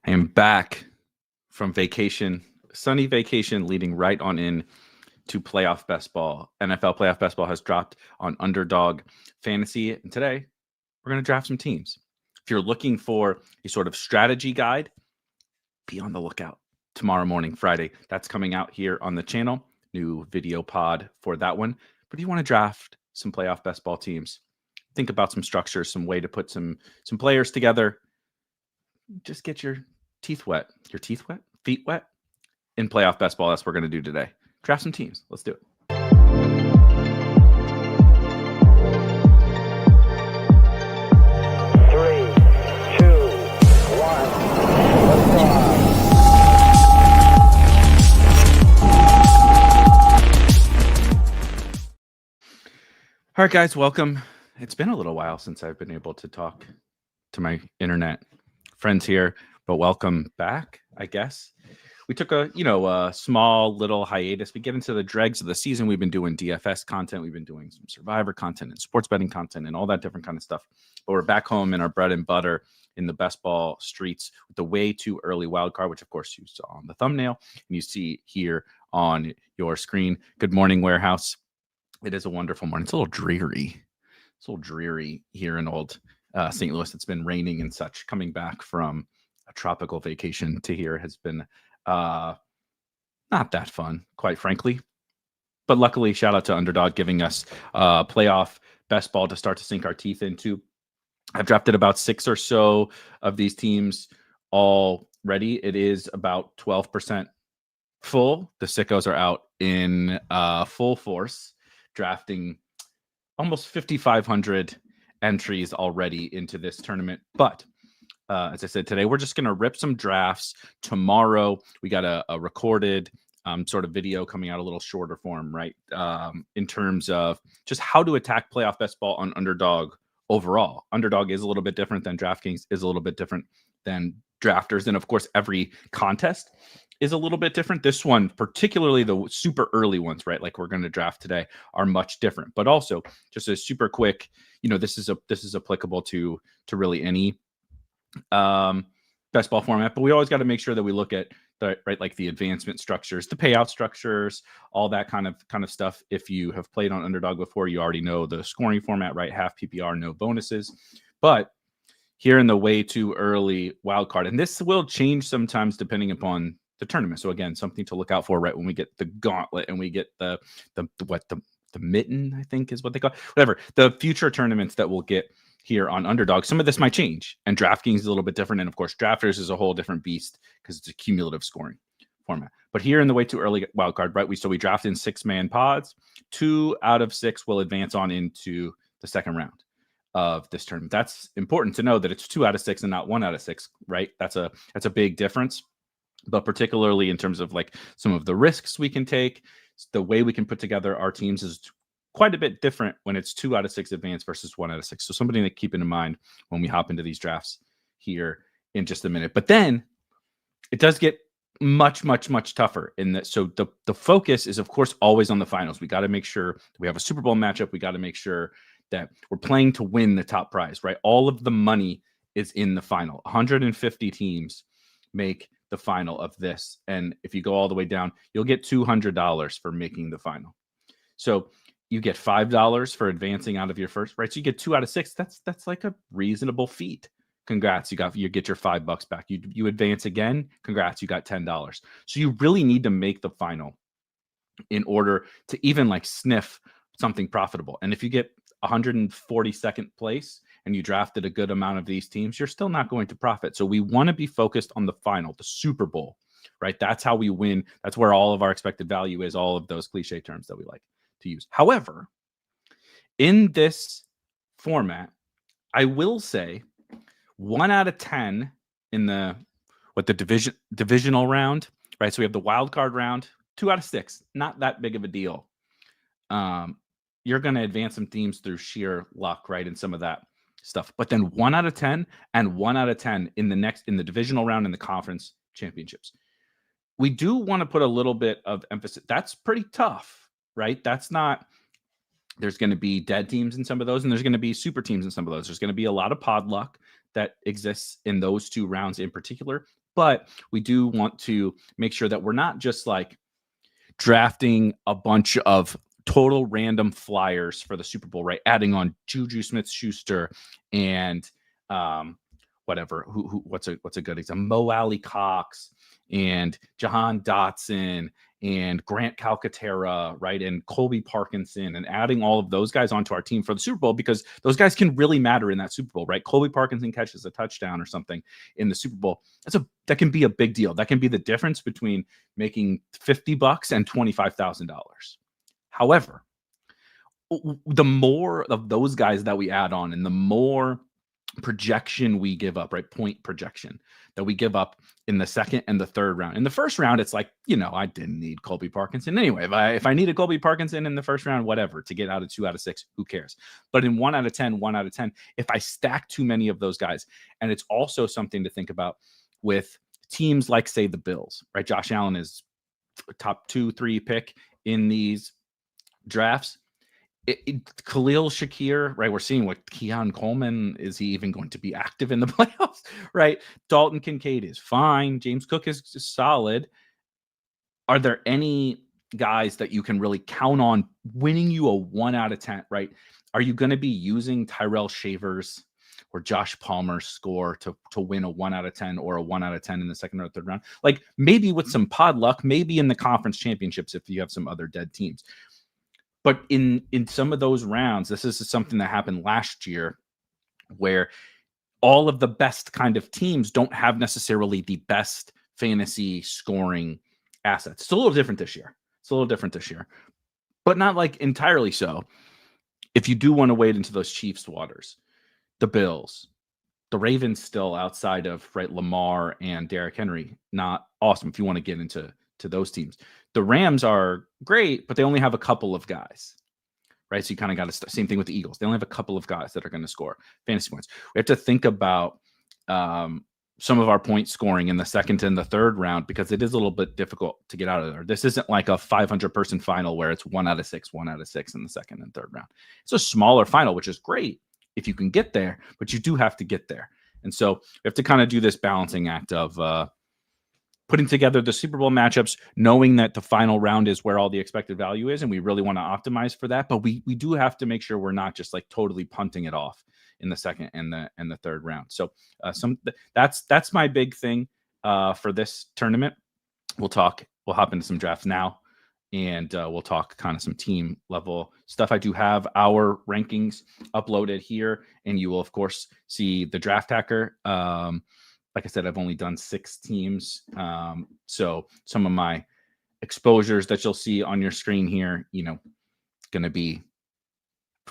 I am back from vacation, sunny vacation, leading right on in to playoff best ball. NFL playoff best ball has dropped on Underdog Fantasy, and today we're going to draft some teams. If you're looking for a sort of strategy guide, be on the lookout. Tomorrow morning, Friday, that's coming out here on the channel. New video pod for that one. But if you want to draft some playoff best ball teams, think about some structure, some way to put some players together. Just get your teeth wet. Your teeth wet? Feet wet? In playoff best ball, that's what we're going to do today. Draft some teams. Let's do it. All right, guys, welcome. It's been a little while since I've been able to talk to my internet friends here, but welcome back, I guess. We took a small little hiatus. We get into the dregs of the season. We've been doing DFS content. We've been doing some Survivor content and sports betting content and all that different kind of stuff. But we're back home in our bread and butter in the best ball streets with the way too early wild card, which of course you saw on the thumbnail and you see here on your screen. Good morning, Warehouse. It is a wonderful morning. It's a little dreary. It's a little dreary here in old St. Louis. It's been raining and such. Coming back from a tropical vacation to here has been not that fun, quite frankly. But luckily, shout out to Underdog giving us playoff best ball to start to sink our teeth into. I've drafted about 6 or so of these teams already. It is about 12% full. The sickos are out in full force, drafting almost 5,500 entries already into this tournament. But as I said, today we're just going to rip some drafts. Tomorrow we got a recorded sort of video coming out, a little shorter form, right? In terms of just how to attack playoff best ball on Underdog overall. Underdog is a little bit different than DraftKings, is a little bit different than drafters. And of course, every contest is a little bit different. This one, particularly the super early ones, right? Like we're going to draft today, are much different. But also, just a super quick, this is applicable to really any best ball format. But we always got to make sure that we look at like the advancement structures, the payout structures, all that kind of stuff. If you have played on Underdog before, you already know the scoring format, right? Half PPR, no bonuses. But here in the way too early wild card, and this will change sometimes depending upon the tournament. So again, something to look out for, right? When we get the gauntlet and we get the mitten, I think is what they call it. Whatever, the future tournaments that we'll get here on Underdog, some of this might change, and DraftKings is a little bit different, and of course drafters is a whole different beast because it's a cumulative scoring format. But here in the way too early wild card, right, we draft in 6-man pods. 2 out of 6 will advance on into the second round of this tournament. That's important to know, that it's 2 out of 6 and not 1 out of 6, right? That's a big difference. But particularly in terms of like some of the risks we can take, the way we can put together our teams is quite a bit different when it's 2 out of 6 advance versus 1 out of 6. So something to keep in mind when we hop into these drafts here in just a minute. But then it does get much, much, much tougher in that. So the focus is, of course, always on the finals. We got to make sure we have a Super Bowl matchup. We got to make sure that we're playing to win the top prize, right? All of the money is in the final. 150 teams make the final of this. And if you go all the way down, you'll get $200 for making the final. So you get $5 for advancing out of your first, right? So you get 2 out of 6. That's like a reasonable feat. Congrats, you get your $5 back. You advance again. Congrats, you got $10. So you really need to make the final in order to even like sniff something profitable. And if you get 142nd place and you drafted a good amount of these teams, you're still not going to profit. So we want to be focused on the final, the Super Bowl, right? That's how we win. That's where all of our expected value is, all of those cliche terms that we like to use. However, in this format, I will say 1 out of 10 in the divisional round, right? So we have the wild card round, 2 out of 6, not that big of a deal. You're going to advance some teams through sheer luck, right? And some of that stuff. But then 1 out of 10 and 1 out of 10 in the divisional round in the conference championships. We do want to put a little bit of emphasis. That's pretty tough, right? That's not, there's going to be dead teams in some of those, and there's going to be super teams in some of those. There's going to be a lot of pod luck. that exists in those two rounds in particular. But we do want to make sure that we're not just like drafting a bunch of total random flyers for the Super Bowl, right? Adding on Juju Smith-Schuster and whatever. What's a good example? Mo Alley Cox and Jahan Dotson and Grant Calcaterra, right? And Colby Parkinson, and adding all of those guys onto our team for the Super Bowl, because those guys can really matter in that Super Bowl, right? Colby Parkinson catches a touchdown or something in the Super Bowl. That can be a big deal. That can be the difference between making $50 and $25,000. However, the more of those guys that we add on and the more projection we give up, right? Point projection that we give up in the second and the third round. In the first round, it's like, I didn't need Colby Parkinson anyway. If I needed Colby Parkinson in the first round, whatever, to get out of 2 out of 6, who cares? But in 1 out of 10, if I stack too many of those guys, and it's also something to think about with teams like, say, the Bills, right? Josh Allen is top 2-3 pick in these drafts. Khalil Shakir, right? We're seeing what Keon Coleman, is he even going to be active in the playoffs, right? Dalton Kincaid is fine. James Cook is solid. Are there any guys that you can really count on winning you a 1 out of 10, right? Are you going to be using Tyrell Shavers or Josh Palmer's score to win a 1 out of 10 or a 1 out of 10 in the second or third round? Like maybe with some pod luck, maybe in the conference championships if you have some other dead teams. But in some of those rounds, this is something that happened last year where all of the best kind of teams don't have necessarily the best fantasy scoring assets. It's a little different this year. But not like entirely so. If you do want to wade into those Chiefs waters, the Bills, the Ravens still outside of, right, Lamar and Derrick Henry, not awesome if you want to get into those teams. The Rams are great, but they only have a couple of guys, right? So you kind of got to same thing with the Eagles. They only have a couple of guys that are going to score fantasy points. We have to think about some of our point scoring in the second and the third round, because it is a little bit difficult to get out of there. This isn't like a 500-person final where it's 1 out of 6 in the second and third round. It's a smaller final, which is great if you can get there, but you do have to get there. And so we have to kind of do this balancing act of putting together the Super Bowl matchups, knowing that the final round is where all the expected value is, and we really want to optimize for that. But we do have to make sure we're not just like totally punting it off in the second and the third round. So that's my big thing for this tournament. We'll hop into some drafts now, and we'll talk kind of some team level stuff. I do have our rankings uploaded here, and you will of course see the Draft Hacker. Like I said, I've only done 6 teams. So some of my exposures that you'll see on your screen here, going to be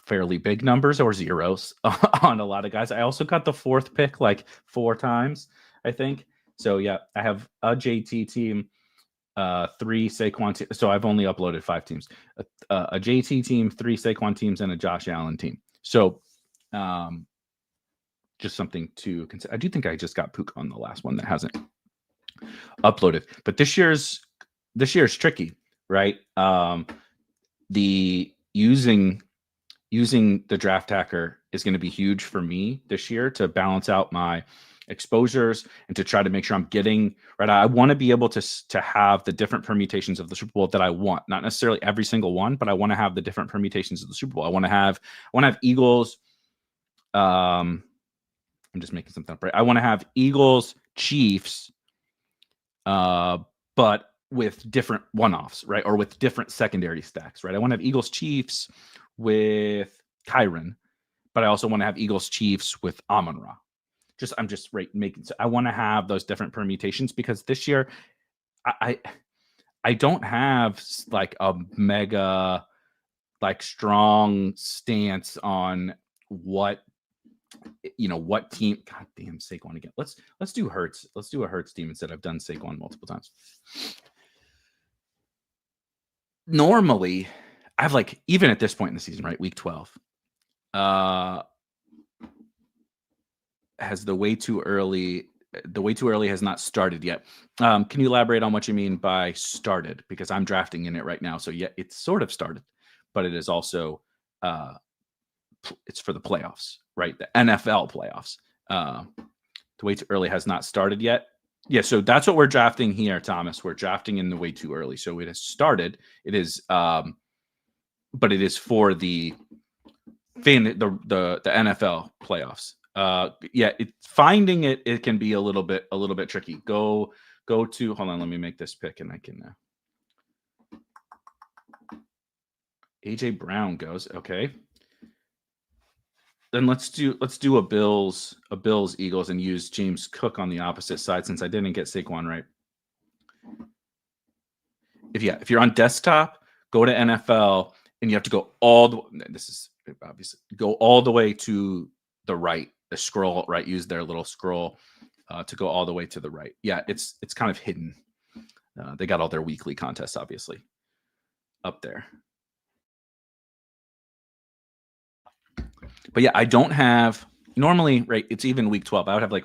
fairly big numbers or zeros on a lot of guys. I also got the 4th pick like 4 times, I think. So yeah, I have a JT team, 3 Saquon teams. So I've only uploaded 5 teams. A JT team, 3 Saquon teams, and a Josh Allen team. So just something to consider. I do think I just got Puka on the last one that hasn't uploaded, but this year's tricky, right? The using the Draft Hacker is going to be huge for me this year to balance out my exposures and to try to make sure I'm getting right. I want to be able to have the different permutations of the Super Bowl that I want, not necessarily every single one, but I want to have the different permutations of the Super Bowl. I want to have Eagles. I'm just making something up, right? I want to have Eagles, Chiefs, but with different one-offs, right? Or with different secondary stacks, right? I want to have Eagles, Chiefs with Kyron, but I also want to have Eagles, Chiefs with Amon-Ra. I'm just making. So I want to have those different permutations because this year, I don't have like a mega, like strong stance on what team. God damn, Saquon again. Let's do Hurts. Let's do a Hurts team instead. I've done Saquon multiple times. Normally, I have like, even at this point in the season, right, week 12, has the way too early has not started yet. Can you elaborate on what you mean by started? Because I'm drafting in it right now. So yeah, it's sort of started, but it is also it's for the playoffs, right? The NFL playoffs. The way too early has not started yet. Yeah, so that's what we're drafting here, Thomas. We're drafting in the way too early. So it has started. It is, but it is for the NFL playoffs. Yeah, finding it can be a little bit tricky. Go to, hold on, let me make this pick and I can. AJ Brown goes, okay. Then let's do a Bills Eagles and use James Cook on the opposite side since I didn't get Saquon right. If you're on desktop, go to NFL and you have to go all the way to the right. The scroll right. Use their little scroll to go all the way to the right. Yeah, it's kind of hidden. They got all their weekly contests obviously up there. But yeah, I don't have normally, right? It's even week 12. I would have like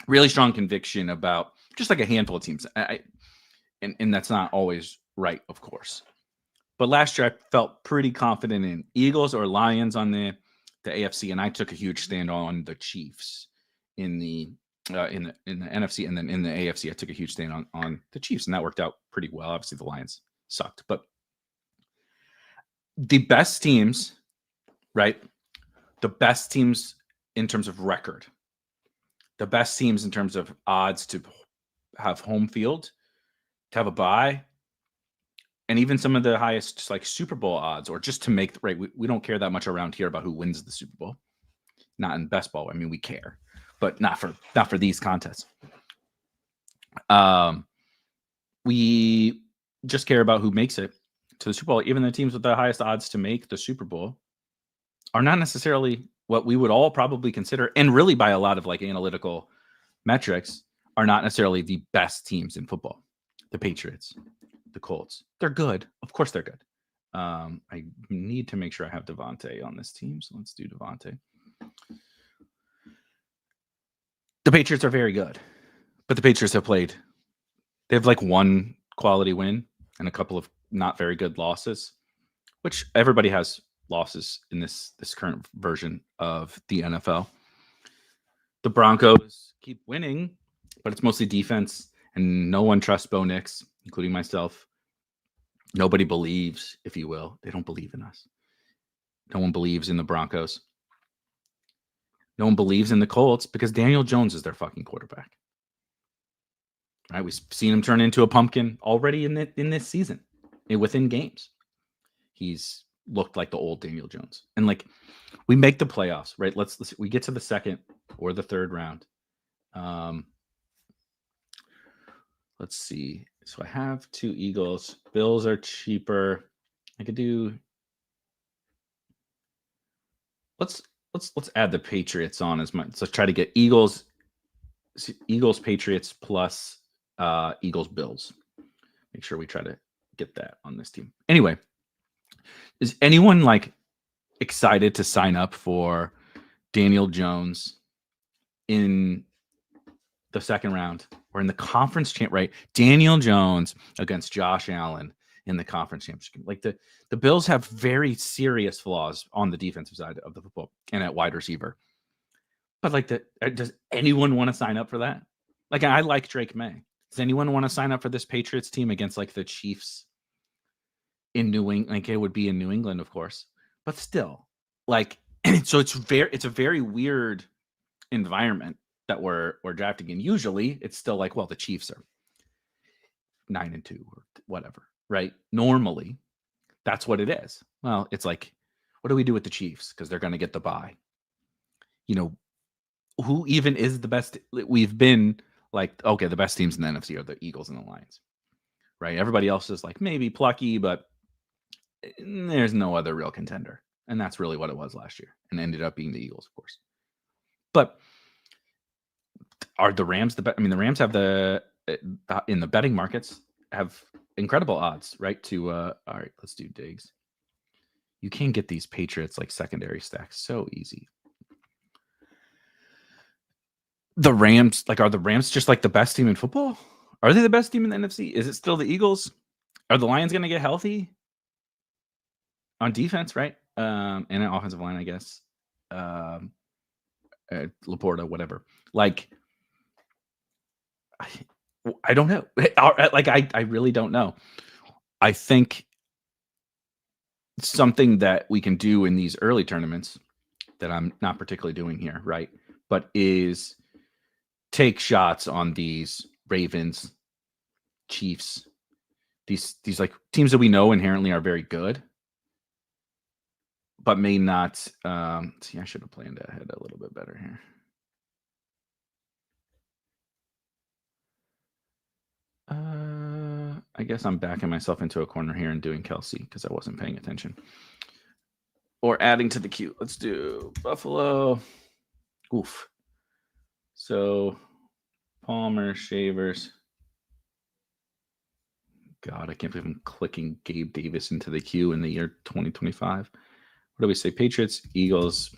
really strong conviction about just like a handful of teams. And that's not always right, of course. But last year I felt pretty confident in Eagles or Lions on the AFC, and I took a huge stand on the Chiefs in the NFC, and then in the AFC I took a huge stand on the Chiefs, and that worked out pretty well. Obviously the Lions sucked, but the best teams, right? The best teams in terms of record, the best teams in terms of odds to have home field, to have a bye, and even some of the highest like Super Bowl odds, or just to make right. We don't care that much around here about who wins the Super Bowl. Not in best ball. I mean, we care, but not for these contests. We just care about who makes it to the Super Bowl. Even the teams with the highest odds to make the Super Bowl are not necessarily what we would all probably consider, and really by a lot of like analytical metrics, are not necessarily the best teams in football. The Patriots, the Colts, they're good. Of course they're good. I need to make sure I have Devontae on this team, so let's do Devontae. The Patriots are very good, but the Patriots they have like one quality win and a couple of not very good losses, which everybody has losses in this current version of the NFL. The Broncos keep winning, but it's mostly defense, and no one trusts Bo Nix, including myself. Nobody believes, if you will. They don't believe in us. No one believes in the Broncos. No one believes in the Colts because Daniel Jones is their fucking quarterback. Right? We've seen him turn into a pumpkin already in this season, within games. He's looked like the old Daniel Jones. And like we make the playoffs, right? We get to the second or the third round. Let's see. So I have 2 Eagles. Bills are cheaper. I could do. Let's add the Patriots on as much. Let's try to get Eagles, Patriots plus Eagles, Bills. Make sure we try to get that on this team. Anyway, is anyone like excited to sign up for Daniel Jones in the second round or in the conference champ? Right, Daniel Jones against Josh Allen in the conference championship. Like the Bills have very serious flaws on the defensive side of the football and at wide receiver. But like does anyone want to sign up for that? Like I like Drake May. Does anyone want to sign up for this Patriots team against like the Chiefs in New England? Like it would be in New England, of course, but still, like, so it's a very weird environment that we're drafting in. Usually, it's still like, well, the Chiefs are 9-2 or whatever, right? Normally, that's what it is. Well, it's like, what do we do with the Chiefs because they're going to get the bye? You know, who even is the best? We've been like, okay, the best teams in the NFC are the Eagles and the Lions, right? Everybody else is like maybe plucky, but there's no other real contender. And that's really what it was last year, and ended up being the Eagles, of course. But are the Rams the best? I mean, the Rams have in the betting markets have incredible odds, right? All right, let's do Diggs. You can get these Patriots like secondary stacks so easy. The Rams, like, are the Rams just like the best team in football? Are they the best team in the NFC? Is it still the Eagles? Are the Lions going to get healthy on defense, right? And an offensive line, I guess. Laporta, whatever. Like, I don't know. Like, I really don't know. I think something that we can do in these early tournaments that I'm not particularly doing here, right? But is take shots on these Ravens, Chiefs, these like teams that we know inherently are very good, but may not. See, I should have planned ahead a little bit better here. I guess I'm backing myself into a corner here and doing Kelsey because I wasn't paying attention. Or adding to the queue. Let's do Buffalo. Oof. So Palmer, Shavers. God, I can't believe I'm clicking Gabe Davis into the queue in the year 2025. What do we say? Patriots, Eagles.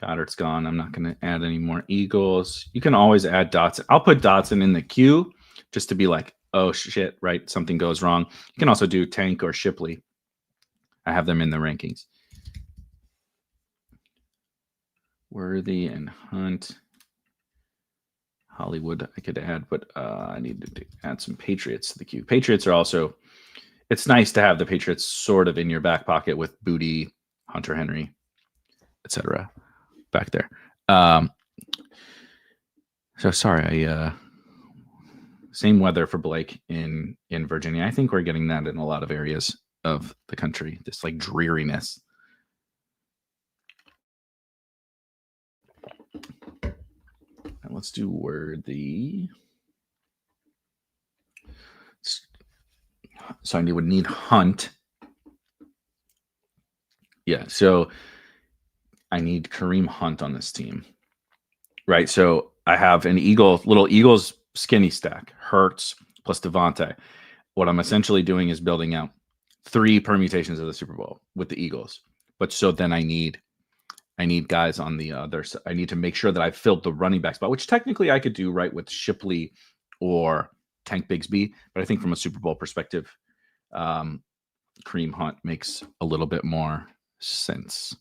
Goddard's gone. I'm not going to add any more Eagles. You can always add Dotson. I'll put Dotson in the queue just to be like, oh, shit, right? Something goes wrong. You can also do Tank or Shipley. I have them in the rankings. Worthy and Hunt. Hollywood I could add, but I need to add some Patriots to the queue. Patriots are also, it's nice to have the Patriots sort of in your back pocket with Booty, Hunter Henry, etc. back there. So sorry, same weather for Blake in Virginia. I think we're getting that in a lot of areas of the country, this like dreariness. And let's do Worthy. So I would need Hunt. Yeah, so I need Kareem Hunt on this team. Right, so I have an little Eagles skinny stack, Hurts plus Devontae. What I'm essentially doing is building out 3 permutations of the Super Bowl with the Eagles. But so then I need guys on the other side. I need to make sure that I've filled the running back spot, which technically I could do right with Shipley or Tank Bigsby. But I think from a Super Bowl perspective, Kareem Hunt makes a little bit more sense.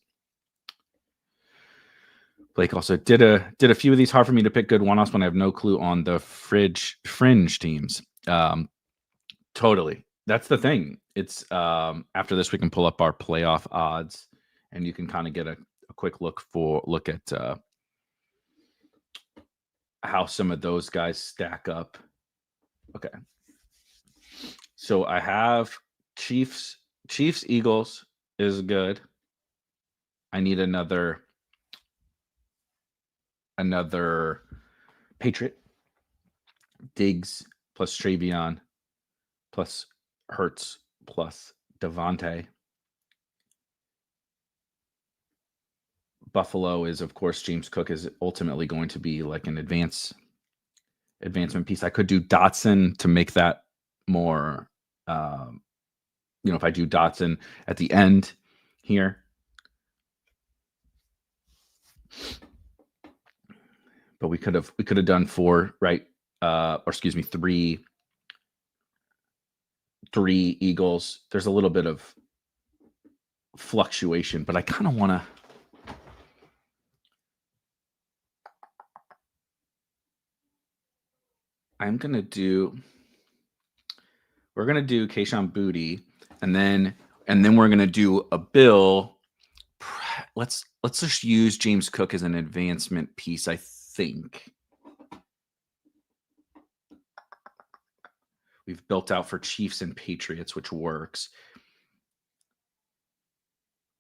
Blake also did a few of these hard for me to pick good one-offs when I have no clue on the fringe teams. Totally. That's the thing. It's after this we can pull up our playoff odds and you can kind of get a quick look at how some of those guys stack up. Okay. So I have Chiefs, Eagles is good. I need another Patriot. Diggs plus Travion plus Hurts plus Devontae. Buffalo is, of course, James Cook is ultimately going to be like an advancement piece. I could do Dotson to make that more, if I do Dotson at the end here. But we could have done 4, right? Three Eagles. There's a little bit of fluctuation, but I kind of want to. We're gonna do Kayshon Boutte, and then we're gonna do a Bill. Let's just use James Cook as an advancement piece, I think. We've built out for Chiefs and Patriots, which works.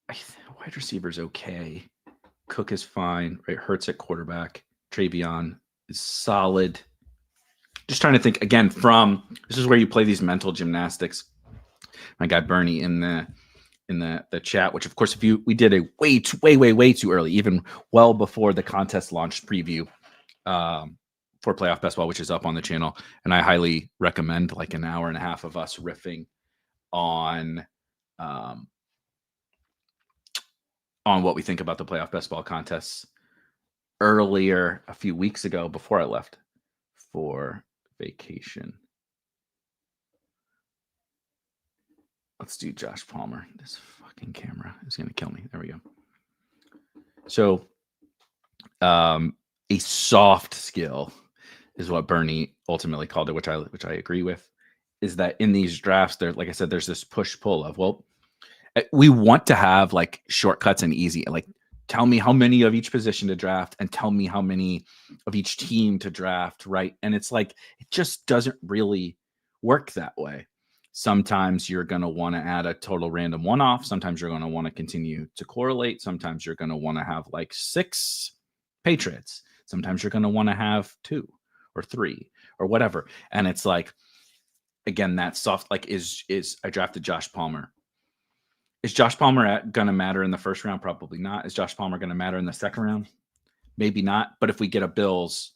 Wide receiver's okay. Cook is fine. Right, Hurts at quarterback. Travion is solid. Just trying to think again this is where you play these mental gymnastics. My guy Bernie in the chat, which of course we did a way too early, even well before the contest launched preview for Playoff Best Ball, which is up on the channel, and I highly recommend like an hour and a half of us riffing on what we think about the Playoff Best Ball contests earlier a few weeks ago before I left for vacation. Let's do Josh Palmer. This fucking camera is going to kill me. There we go. So A soft skill is what Bernie ultimately called it, which I agree with, is that in these drafts, there, like I said, there's this push-pull of, well, we want to have like shortcuts and easy, like tell me how many of each position to draft and tell me how many of each team to draft, right? And it's like, it just doesn't really work that way. Sometimes you're going to want to add a total random one-off. Sometimes you're going to want to continue to correlate. Sometimes you're going to want to have like 6 Patriots. Sometimes you're going to want to have 2 or 3 or whatever. And it's like, again, that soft, like is I drafted Josh Palmer. Is Josh Palmer going to matter in the first round? Probably not. Is Josh Palmer going to matter in the second round? Maybe not. But if we get a Bills,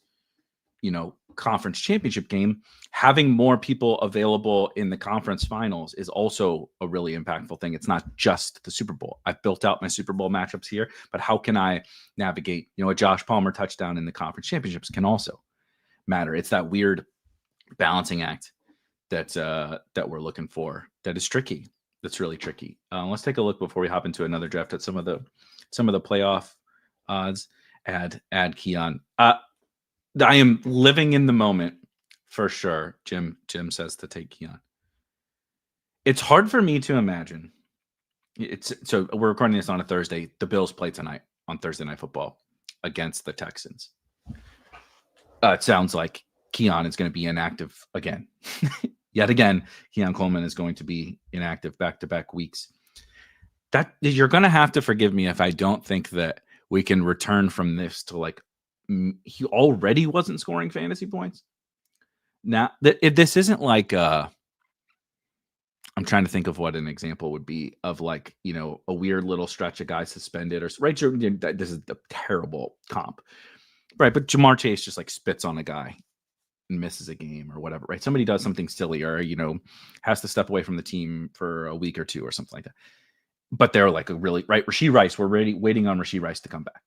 conference championship game, having more people available in the conference finals is also a really impactful thing. It's not just the Super Bowl. I've built out my Super Bowl matchups here, but how can I navigate, a Josh Palmer touchdown in the conference championships can also matter. It's that weird balancing act that we're looking for. That is tricky. That's really tricky. Let's take a look before we hop into another draft at some of the playoff odds. Add Keon. I am living in the moment for sure. Jim says to take Keon. It's hard for me to imagine. So we're recording this on a Thursday. The Bills play tonight on Thursday Night Football against the Texans. It sounds like Keon is going to be inactive again. Yet again, Keon Coleman is going to be inactive back-to-back weeks. That you're going to have to forgive me if I don't think that we can return from this to like he already wasn't scoring fantasy points. Now, this isn't like I'm trying to think of what an example would be of like, a weird little stretch of guys suspended or right. This is a terrible comp, right? But Jamar Chase just like spits on a guy and misses a game or whatever, right? Somebody does something silly or, has to step away from the team for a week or 2 or something like that. But they're like a really, right? Rashee Rice, we're waiting on Rashee Rice to come back.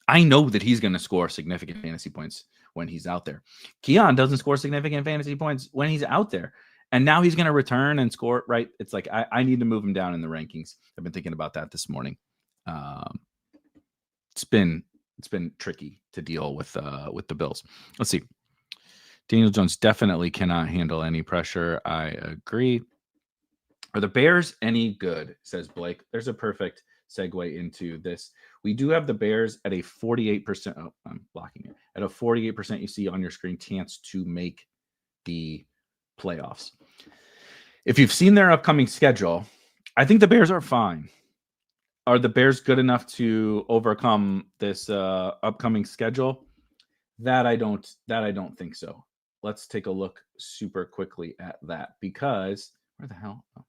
I know that he's going to score significant fantasy points when he's out there. Keon doesn't score significant fantasy points when he's out there. And now he's going to return and score, right? It's like, I need to move him down in the rankings. I've been thinking about that this morning. It's been tricky to deal with the Bills. Let's see. Daniel Jones definitely cannot handle any pressure. I agree. Are the Bears any good? Says Blake. There's a perfect segue into this. We do have the Bears at a 48%. Oh, I'm blocking it. At a 48%, you see on your screen, chance to make the playoffs. If you've seen their upcoming schedule, I think the Bears are fine. Are the Bears good enough to overcome this upcoming schedule? That I don't think so. Let's take a look super quickly at that because where the hell? Oh,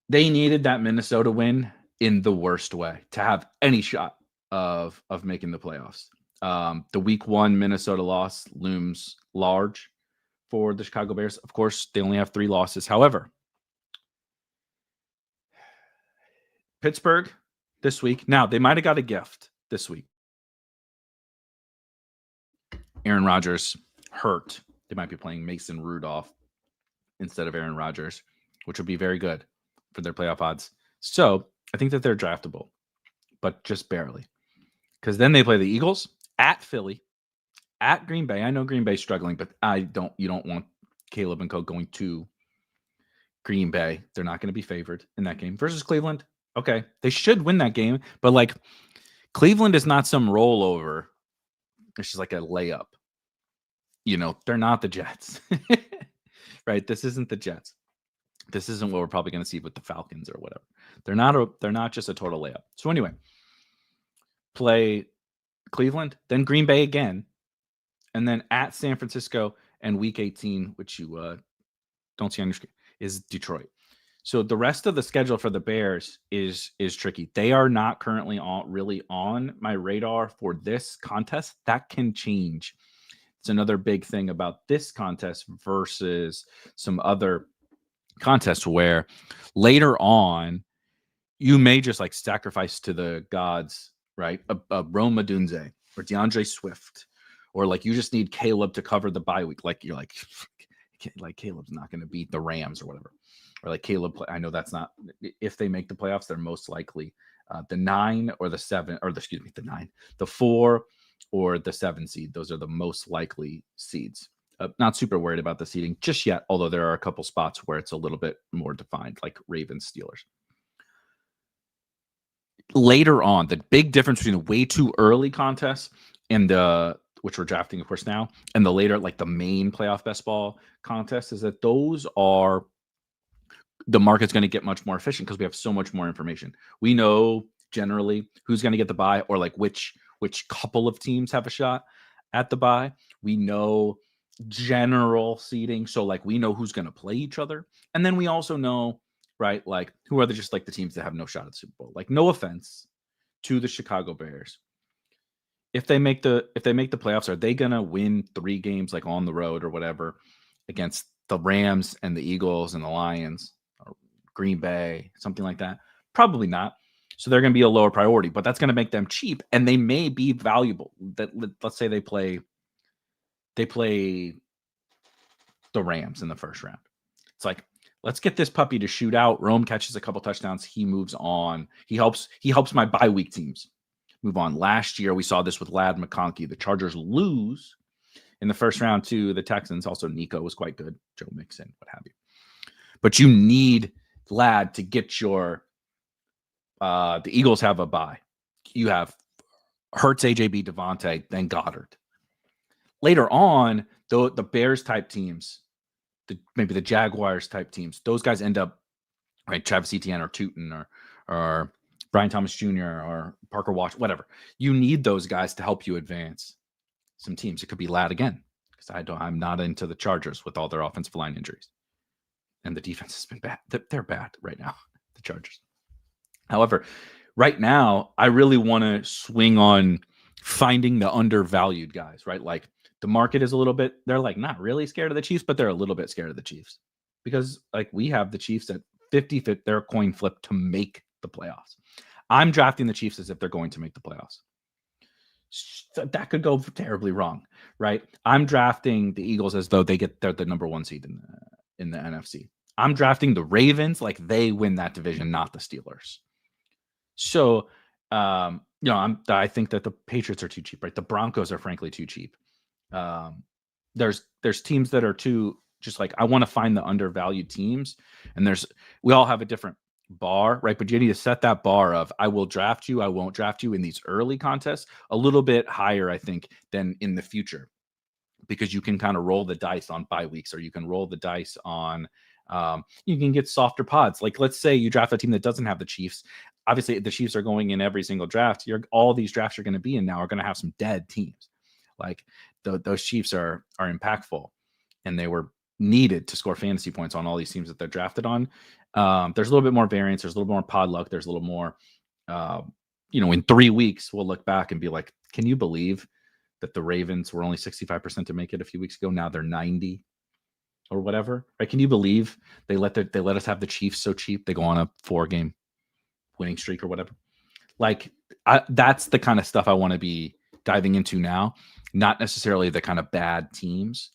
they needed that Minnesota win in the worst way to have any shot of making the playoffs. The week 1 Minnesota loss looms large for the Chicago Bears. Of course, they only have 3 losses. However, Pittsburgh this week. Now, they might have got a gift this week. Aaron Rodgers hurt. They might be playing Mason Rudolph instead of Aaron Rodgers, which would be very good for their playoff odds. So I think that they're draftable, but just barely. Because then they play the Eagles at Philly, at Green Bay. I know Green Bay's struggling, but you don't want Caleb and Co. going to Green Bay. They're not going to be favored in that game. Versus Cleveland. Okay. They should win that game, but like Cleveland is not some rollover. It's just like a layup. They're not the Jets. Right? This isn't the Jets. This isn't what we're probably going to see with the Falcons or whatever. They're not just a total layup. So anyway, play Cleveland, then Green Bay again, and then at San Francisco and week 18, which you don't see on your screen, is Detroit. So the rest of the schedule for the Bears is tricky. They are not currently really on my radar for this contest. That can change. It's another big thing about this contest versus some other contests where later on you may just like sacrifice to the gods, right? A Rome Odunze or DeAndre Swift, or like you just need Caleb to cover the bye week. Like you're like Caleb's not going to beat the Rams or whatever. Or like Caleb, I know that's not, if they make the playoffs, they're most likely The 9 or the 7, or excuse me, the 9, the 4 or the 7 seed. Those are the most likely seeds. Not super worried about the seeding just yet, although there are a couple spots where it's a little bit more defined, like Ravens, Steelers. Later on, the big difference between the way too early contests and the, which we're drafting, of course, now, and the later, like the main playoff best ball contest, is that those are, the market's going to get much more efficient because we have so much more information. We know generally who's going to get the bye, or like which couple of teams have a shot at the bye. We know general seeding, so like we know who's going to play each other, and then we also know, right, like who are just like the teams that have no shot at the Super Bowl. Like, no offense to the Chicago Bears, if they make the playoffs, are they going to win 3 games like on the road or whatever against the Rams and the Eagles and the Lions or Green Bay, something like that? Probably not. So they're going to be a lower priority, but that's going to make them cheap, and they may be valuable. That, let's say they play the Rams in the first round. It's like, let's get this puppy to shoot out. Rome catches a couple touchdowns. He moves on. He helps my bye week teams move on. Last year, we saw this with Ladd McConkey. The Chargers lose in the first round to the Texans. Also, Nico was quite good. Joe Mixon, what have you. But you need Ladd to get your the Eagles have a bye. You have Hurts, AJB, Devontae, then Goddard. Later on, the Bears type teams, maybe the Jaguars type teams, those guys end up, right, Travis Etienne or Tootin or Brian Thomas Jr. or Parker Walsh, whatever. You need those guys to help you advance some teams. It could be Ladd again, because I'm not into the Chargers with all their offensive line injuries. And the defense has been bad. They're bad right now, the Chargers. However, right now, I really want to swing on finding the undervalued guys, right? Like, the market is a little bit, they're like not really scared of the Chiefs, but they're a little bit scared of the Chiefs because, like, we have the Chiefs at 50-50, they're a coin flip to make the playoffs. I'm drafting the Chiefs as if they're going to make the playoffs. So that could go terribly wrong, right? I'm drafting the Eagles as though they're the number 1 seed in the NFC. I'm drafting the Ravens like they win that division, not the Steelers. So, I think that the Patriots are too cheap, right? The Broncos are frankly too cheap. There's teams that are too, just like, I want to find the undervalued teams, and we all have a different bar, right? But you need to set that bar of, I will draft you, I won't draft you in these early contests a little bit higher, I think, than in the future, because you can kind of roll the dice on bye weeks, or you can roll the dice on, you can get softer pods. Like, let's say you draft a team that doesn't have the Chiefs. Obviously, the Chiefs are going in every single draft. All these drafts you're going to be in now are going to have some dead teams. Like, those Chiefs are impactful, and they were needed to score fantasy points on all these teams that they're drafted on. There's a little bit more variance. There's a little more pod luck. There's a little more, in 3 weeks, we'll look back and be like, can you believe that the Ravens were only 65% to make it a few weeks ago? Now they're 90 or whatever, right? Can you believe they let us have the Chiefs so cheap? They go on a 4-game winning streak or whatever. Like, that's the kind of stuff I want to be diving into now, not necessarily the kind of bad teams.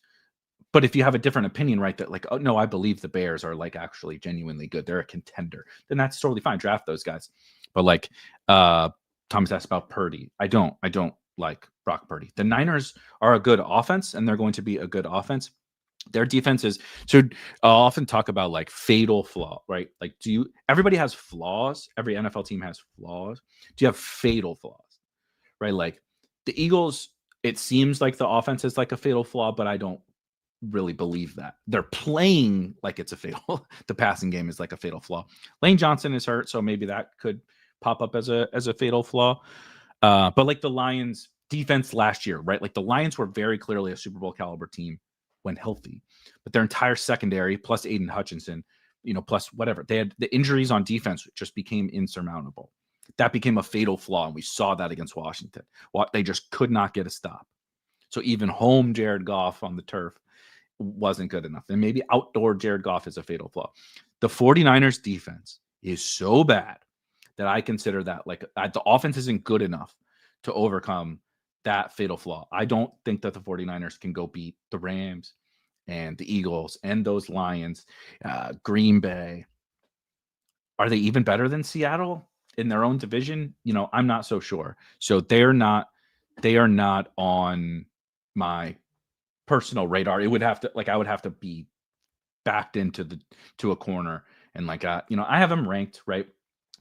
But if you have a different opinion, right, that like, oh no, I believe the Bears are like actually genuinely good, they're a contender, then that's totally fine. Draft those guys. But like, Thomas asked about Purdy. I don't like Brock Purdy. The Niners are a good offense, and they're going to be a good offense. Their defense is, so I'll often talk about like fatal flaw, right? Like, everybody has flaws. Every NFL team has flaws. Do you have fatal flaws, right? Like the Eagles, it seems like the offense is like a fatal flaw, but I don't really believe that. They're playing like it's a fatal, the passing game is like a fatal flaw. Lane Johnson is hurt, so maybe that could pop up as a fatal flaw. But like the Lions defense last year, right? Like the Lions were very clearly a Super Bowl caliber team when healthy, but their entire secondary plus Aiden Hutchinson, plus whatever, they had, the injuries on defense just became insurmountable. That became a fatal flaw, and we saw that against Washington. They just could not get a stop. So even home Jared Goff on the turf wasn't good enough. And maybe outdoor Jared Goff is a fatal flaw. The 49ers defense is so bad that I consider that like the offense isn't good enough to overcome that fatal flaw. I don't think that the 49ers can go beat the Rams and the Eagles and those Lions, Green Bay. Are they even better than Seattle? in their own division, I'm not so sure. So they are not on my personal radar. It would have to I would have to be backed to a corner and I have them ranked, right?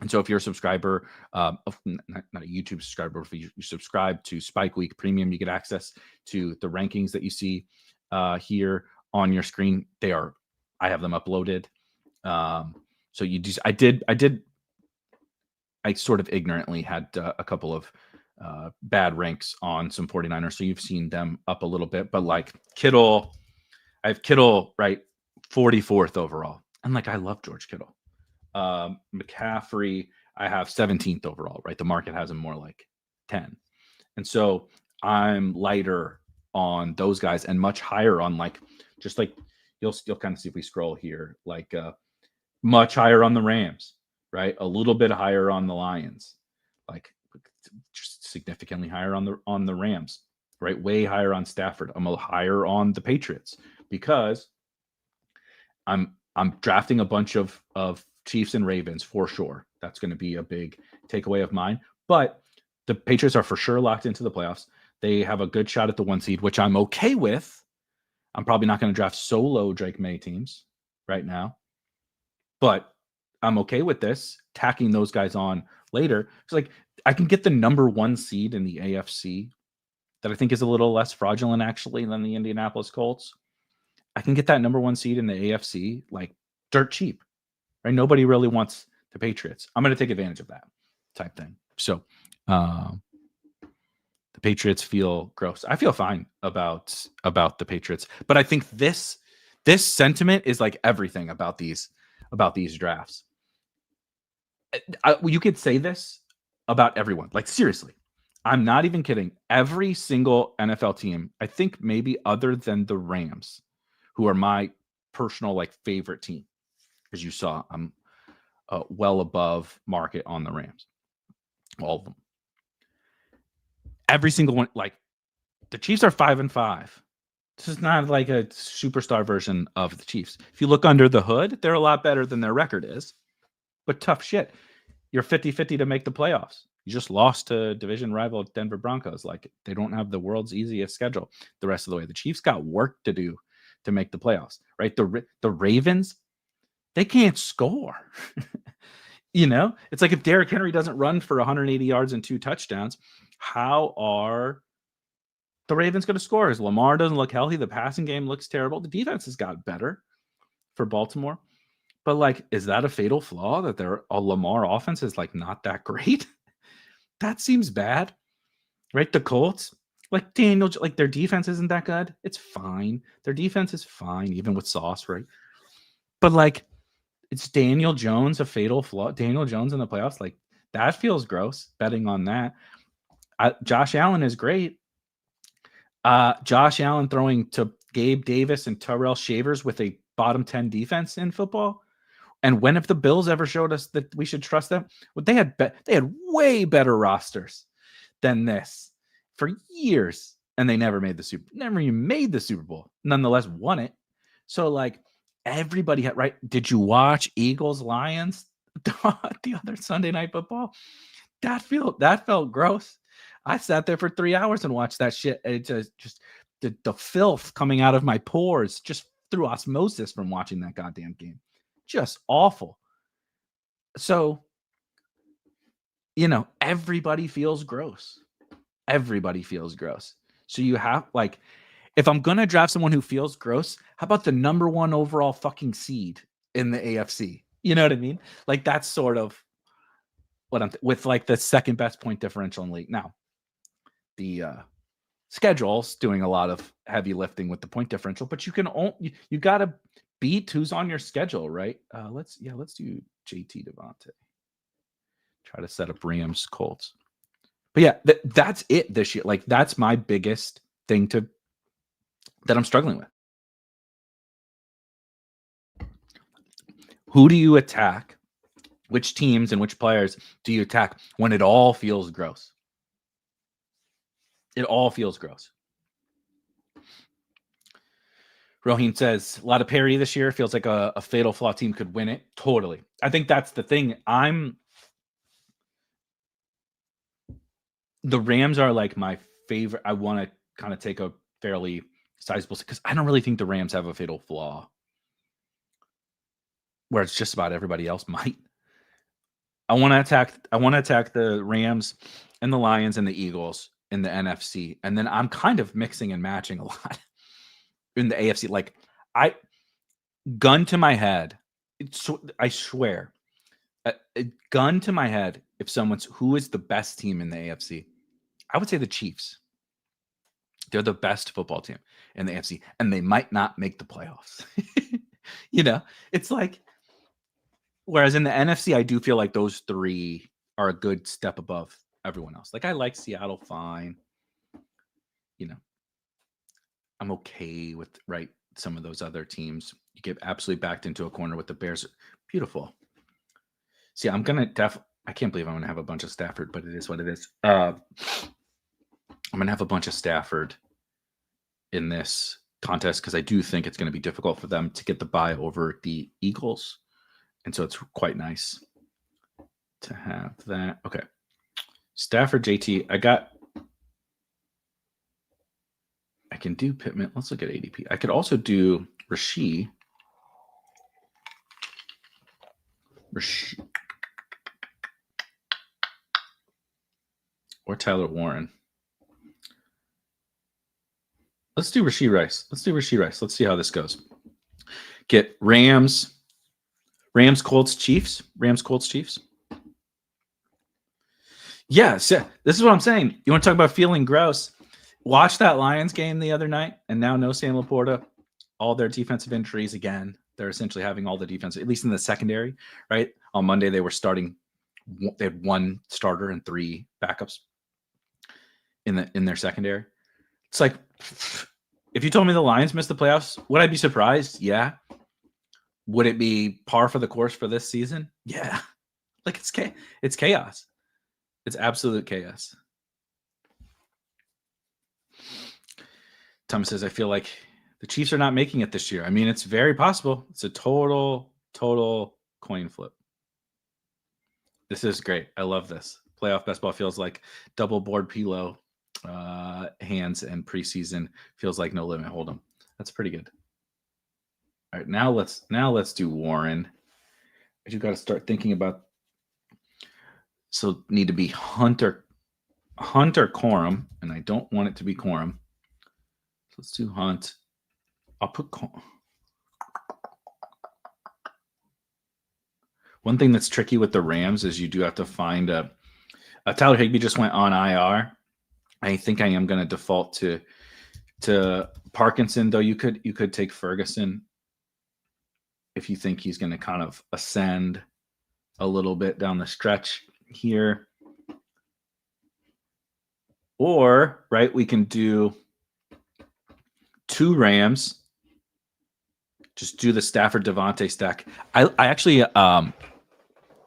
And so if you're a subscriber, not a YouTube subscriber, if you subscribe to Spike Week Premium, you get access to the rankings that you see here on your screen. I have them uploaded. So I sort of ignorantly had a couple of bad ranks on some 49ers. So you've seen them up a little bit, but like Kittle, I have Kittle, right? 44th overall. And I love George Kittle. McCaffrey, I have 17th overall, right? The market has him more like 10. And so I'm lighter on those guys and much higher on you'll kind of see if we scroll here, much higher on the Rams, right? A little bit higher on the Lions, just significantly higher on the Rams, right? Way higher on Stafford. I'm a little higher on the Patriots because I'm drafting a bunch of Chiefs and Ravens for sure. That's going to be a big takeaway of mine. But the Patriots are for sure locked into the playoffs. They have a good shot at the 1 seed, which I'm okay with. I'm probably not going to draft solo Drake May teams right now, but I'm okay with this, tacking those guys on later. It's I can get the number 1 seed in the AFC that I think is a little less fraudulent actually than the Indianapolis Colts. I can get that number 1 seed in the AFC dirt cheap, right? Nobody really wants the Patriots. I'm going to take advantage of that type thing. So the Patriots feel gross. I feel fine about the Patriots, but I think this sentiment is everything about these drafts. You could say this about everyone. Seriously, I'm not even kidding. Every single NFL team, I think maybe other than the Rams, who are my personal favorite team, as you saw, I'm well above market on the Rams, all of them. Every single one, the Chiefs are 5-5. This is not a superstar version of the Chiefs. If you look under the hood, they're a lot better than their record is. But tough shit. You're 50-50 to make the playoffs. You just lost to division rival Denver Broncos. They don't have the world's easiest schedule the rest of the way. The Chiefs got work to do to make the playoffs, right? The Ravens, they can't score. It's if Derrick Henry doesn't run for 180 yards and 2 touchdowns, how are the Ravens going to score? As Lamar doesn't look healthy, the passing game looks terrible. The defense has got better for Baltimore. But is that a fatal flaw that a Lamar offense is not that great? That seems bad, right? The Colts, Daniel, their defense isn't that good. It's fine. Their defense is fine, even with Sauce, right? But it's Daniel Jones, a fatal flaw. Daniel Jones in the playoffs, that feels gross. Betting on that. Josh Allen is great. Josh Allen throwing to Gabe Davis and Terrell Shavers with a bottom 10 defense in football. And when have the Bills ever showed us that we should trust them? Well, they had way better rosters than this for years, and they never even made the Super Bowl. Nonetheless, won it. So everybody had right. Did you watch Eagles Lions the other Sunday Night Football? That felt gross. I sat there for 3 hours and watched that shit. It just the filth coming out of my pores just through osmosis from watching that goddamn game. Just awful. So, everybody feels gross. Everybody feels gross. So you have if I'm going to draft someone who feels gross, how about the number 1 overall fucking seed in the AFC? You know what I mean? That's sort of what I'm with the second best point differential in the league. Now, the schedule's doing a lot of heavy lifting with the point differential, but you got to beat who's on your schedule, right? Let's do JT Devontae. Try to set up Rams Colts. But yeah, that's it this year. That's my biggest thing that I'm struggling with. Who do you attack? Which teams and which players do you attack when it all feels gross? It all feels gross. Roheen says, a lot of parity this year. Feels like a fatal flaw team could win it. Totally. I think that's the thing. I'm The Rams are like my favorite. I want to kind of take a fairly sizable because I don't really think the Rams have a fatal flaw, whereas just about everybody else might. I want to attack the Rams and the Lions and the Eagles in the NFC, and then I'm kind of mixing and matching a lot in the AFC. Like gun to my head, I swear, a gun to my head. If someone's who is the best team in the AFC, I would say the Chiefs. They're the best football team in the AFC, and they might not make the playoffs. It's like, whereas in the NFC, I do feel like those three are a good step above everyone else. Like I like Seattle fine. I'm okay with some of those other teams. You get absolutely backed into a corner with the Bears. Beautiful. See, I'm gonna I can't believe I'm gonna have a bunch of Stafford, but it is what it is. I'm gonna have a bunch of Stafford in this contest because I do think it's gonna be difficult for them to get the bye over the Eagles, and so it's quite nice to have that. Okay, Stafford, JT. I can do Pittman. Let's look at ADP. I could also do Rashee. Or Tyler Warren. Let's do Rashee Rice. Let's see how this goes. Get Rams, Colts, Chiefs. Yes, yeah. This is what I'm saying. You want to talk about feeling gross? Watch that Lions game the other night, and now no Sam Laporta. All their defensive injuries again. They're essentially having all the defense, at least in the secondary, right? On Monday, they were starting. They had one starter and three backups in their secondary. It's like, if you told me the Lions missed the playoffs, would I be surprised? Yeah. Would it be par for the course for this season? Yeah. Like it's chaos. It's absolute chaos. Thomas says, I feel like the Chiefs are not making it this year. I mean, it's very possible. It's a total coin flip. This is great. I love this. Playoff best ball feels like double board Pilo hands, and preseason feels like no limit hold'em. That's pretty good. All right, now let's do Warren. You got to start thinking about. So need to be Hunter Corum, and I don't want it to be Corum. So let's do Hunt. I'll put one thing that's tricky with the Rams is you do have to find a Tyler Higbee just went on IR. I think I am going to default to Parkinson, though. You could take Ferguson if you think he's going to kind of ascend a little bit down the stretch here. Or, right, we can do two Rams. Just do the Stafford Devontae stack. I actually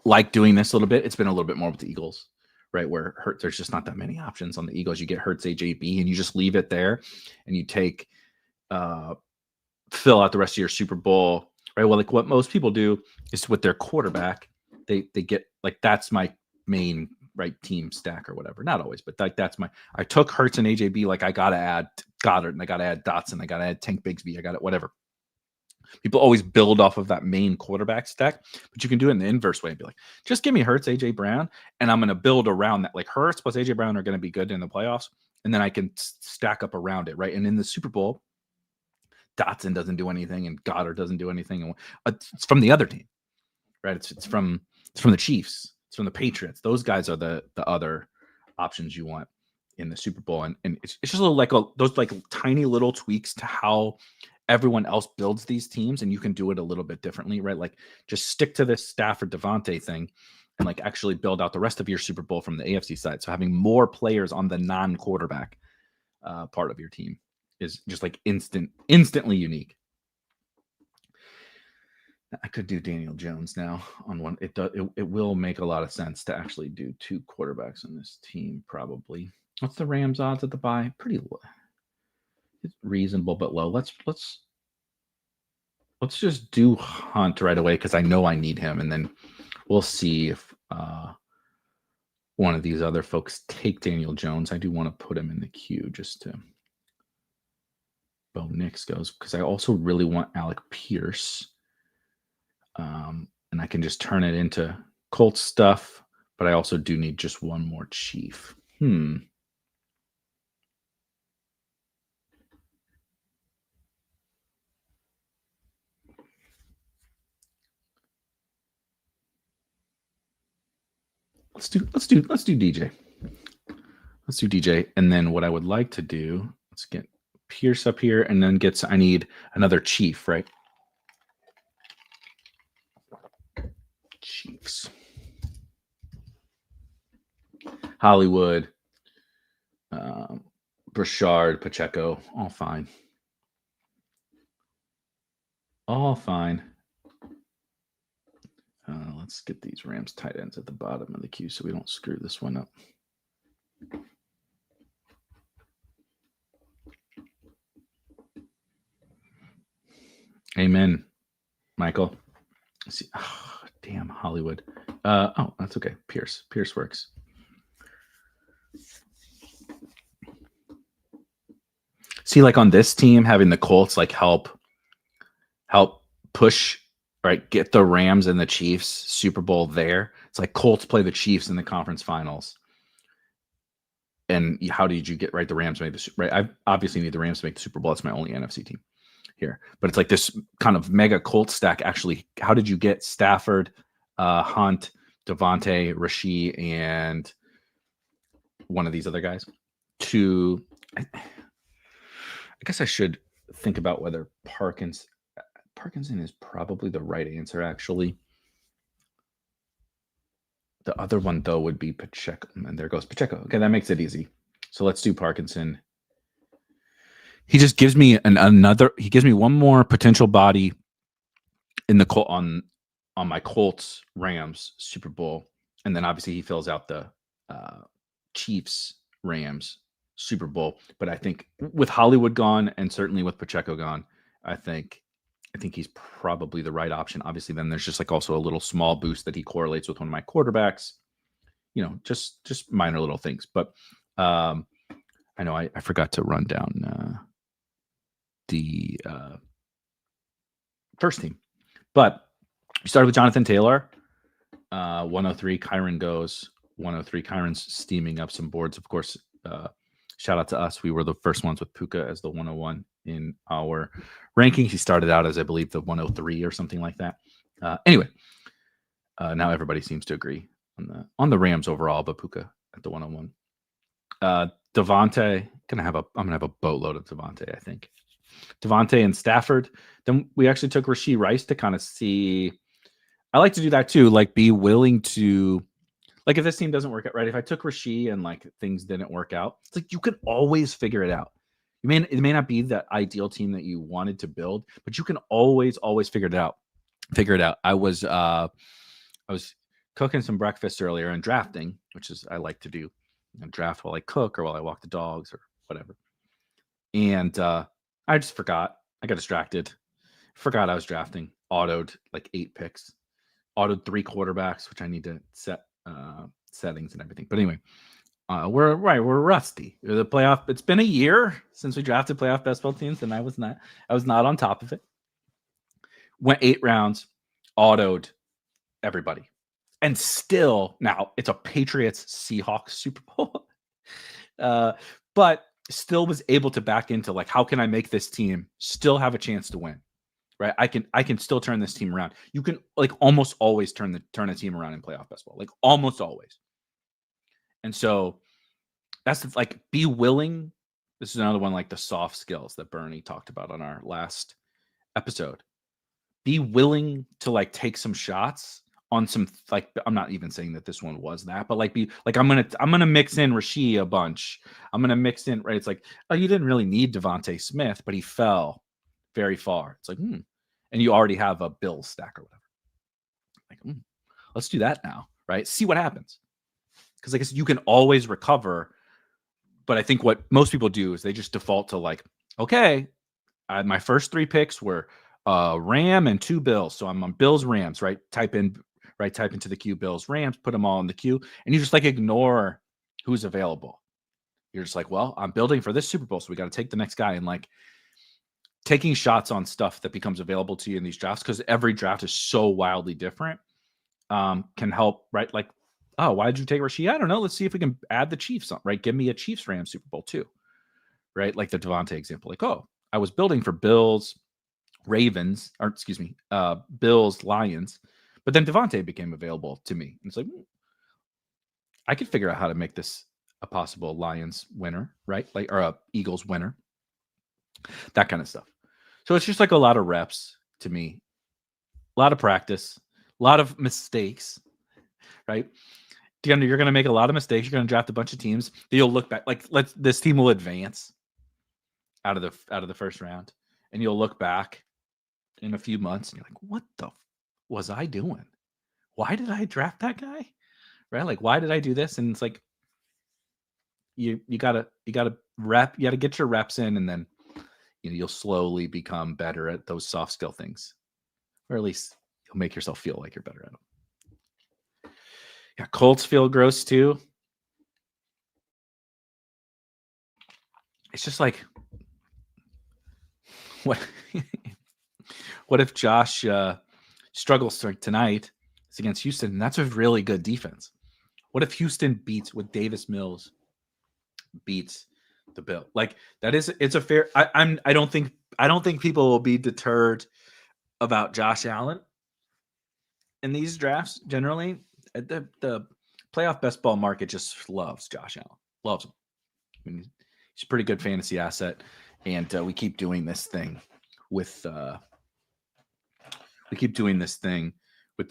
like doing this a little bit. It's been a little bit more with the Eagles, right? Where there's just not that many options on the Eagles. You get Hurts, AJB, and you just leave it there, and you take fill out the rest of your Super Bowl, right? Well, like what most people do is with their quarterback, they get like that's my main right team stack or whatever. Not always, but I took Hurts and AJB. Like I gotta add Goddard and I gotta add Dotson. I gotta add Tank Bigsby. I got it, whatever. People always build off of that main quarterback stack, but you can do it in the inverse way and be like, just give me Hurts, AJ Brown, and I'm going to build around that. Like Hurts plus AJ Brown are going to be good in the playoffs, and then I can stack up around it, right? And in the Super Bowl, Dotson doesn't do anything, and Goddard doesn't do anything. It's from the other team, right? It's from the Chiefs, it's from the Patriots. Those guys are the other options you want in the Super Bowl, and it's just a little those like tiny little tweaks to how everyone else builds these teams, and you can do it a little bit differently, right? Like just stick to this Stafford Devontae thing and like actually build out the rest of your Super Bowl from the AFC side. So having more players on the non-quarterback part of your team is just like instantly unique. I could do Daniel Jones now on one. It will make a lot of sense to actually do two quarterbacks on this team, probably. What's the Rams odds at the bye? Pretty low. It's reasonable but low. Let's just do Hunt right away because I know I need him, and then we'll see if one of these other folks take Daniel Jones. I do want to put him in the queue just to Bo Nix goes, because I also really want Alec Pierce. And I can just turn it into Colts stuff, but I also do need just one more Chief. Let's do DJ. Let's do DJ. And then what I would like to do, let's get Pierce up here, and then I need another Chief, right? Chiefs. Hollywood, Brashard, Pacheco, all fine. All fine. Let's get these Rams tight ends at the bottom of the queue so we don't screw this one up. Amen, Michael. Let's see. Oh, damn, Hollywood. Oh, that's okay. Pierce works. See, like on this team, having the Colts like help push, right? Get the Rams and the Chiefs Super Bowl there. It's like Colts play the Chiefs in the conference finals. And how did you get right? The Rams made the right. I obviously need the Rams to make the Super Bowl. That's my only NFC team here. But it's like this kind of mega Colts stack. Actually, how did you get Stafford, Hunt, Devontae, Rashee, and one of these other guys to? I guess I should think about whether Parkinson is probably the right answer, actually. The other one, though, would be Pacheco. And there goes Pacheco. Okay, that makes it easy. So let's do Parkinson. He just gives me he gives me one more potential body in the on my Colts Rams Super Bowl. And then obviously he fills out the Chiefs Rams Super Bowl. But I think with Hollywood gone and certainly with Pacheco gone, I think he's probably the right option. Obviously, then there's just like also a little small boost that he correlates with one of my quarterbacks. You know, just minor little things. But I know I forgot to run down the first team. But we started with Jonathan Taylor, 103. Kyron goes 103. Kyron's steaming up some boards, of course. Shout out to us. We were the first ones with Puka as the 101 in our rankings. He started out as, I believe, the 103 or something like that. Anyway, now everybody seems to agree on the Rams overall, but Puka at the 101. Devontae, I'm gonna have a boatload of Devontae, I think. Devontae and Stafford. Then we actually took Rashee Rice to kind of see. I like to do that too. Like, be willing to. Like, if this team doesn't work out right, if I took Rashee and like things didn't work out, it's like you can always figure it out. It may not be the ideal team that you wanted to build, but you can always figure it out. I was cooking some breakfast earlier and drafting, which is I like to do. Draft while I cook or while I walk the dogs or whatever. And I just forgot. I got distracted. Forgot I was drafting. Autoed like 8 picks. Autoed 3 quarterbacks, which I need to set settings and everything. But anyway, we're rusty. The playoff. It's been a year since we drafted playoff best ball teams, and I was not on top of it. Went 8 rounds, autoed everybody, and still now it's a Patriots Seahawks Super Bowl, but still was able to back into like, how can I make this team still have a chance to win? Right, I can still turn this team around. You can like almost always turn a team around in playoff basketball, like almost always. And so that's like, be willing. This is another one, like the soft skills that Bernie talked about on our last episode. Be willing to like take some shots on some, like, I'm not even saying that this one was that, but like, be like, I'm gonna mix in Rashee a bunch. I'm gonna mix in, right? It's like, oh, you didn't really need Devontae Smith, but he fell very far. It's like, and you already have a Bills stack or whatever. Like, let's do that now, right? See what happens. Because like I said, you can always recover. But I think what most people do is they just default to like, okay, my first 3 picks were Ram and 2 Bills. So I'm on Bills, Rams, right? Type in right? Type into the queue Bills, Rams, put them all in the queue, and you just like ignore who's available. You're just like, well, I'm building for this Super Bowl, so we got to take the next guy. And like taking shots on stuff that becomes available to you in these drafts, because every draft is so wildly different, can help, right? Like, oh, why did you take Rashid? I don't know. Let's see if we can add the Chiefs on, right? Give me a Chiefs Rams Super Bowl too, right? Like the Devontae example. Like, oh, I was building for Bills, Ravens, or excuse me, Bills, Lions, but then Devontae became available to me. And it's like, I could figure out how to make this a possible Lions winner, right? Like, or a Eagles winner, that kind of stuff. So it's just like a lot of reps to me, a lot of practice, a lot of mistakes, right? You're going to make a lot of mistakes. You're going to draft a bunch of teams. You'll look back, like this team will advance out of the first round, and you'll look back in a few months and you're like, what the was I doing? Why did I draft that guy? Right? Like, why did I do this? And it's like, you gotta rep, you gotta get your reps in, and then you'll slowly become better at those soft skill things, or at least you'll make yourself feel like you're better at them. Yeah, Colts feel gross too. It's just like, what if Josh struggles tonight? It's against Houston, and that's a really good defense. What if Houston beats with Davis Mills beats the Bill? Like, it's a fair. I don't think people will be deterred about Josh Allen in these drafts. Generally, the playoff best ball market just loves Josh Allen, loves him. I mean, he's a pretty good fantasy asset, and we keep doing this thing with the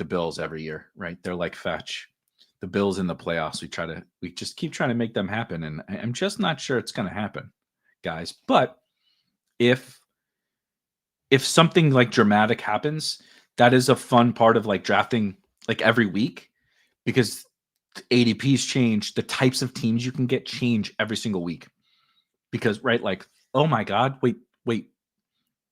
Bills every year, right? They're like fetch. The Bills in the playoffs, we just keep trying to make them happen. And I'm just not sure it's going to happen, guys. But if something like dramatic happens, that is a fun part of like drafting like every week, because ADPs change, the types of teams you can get change every single week. Because, right, like, oh my God, wait,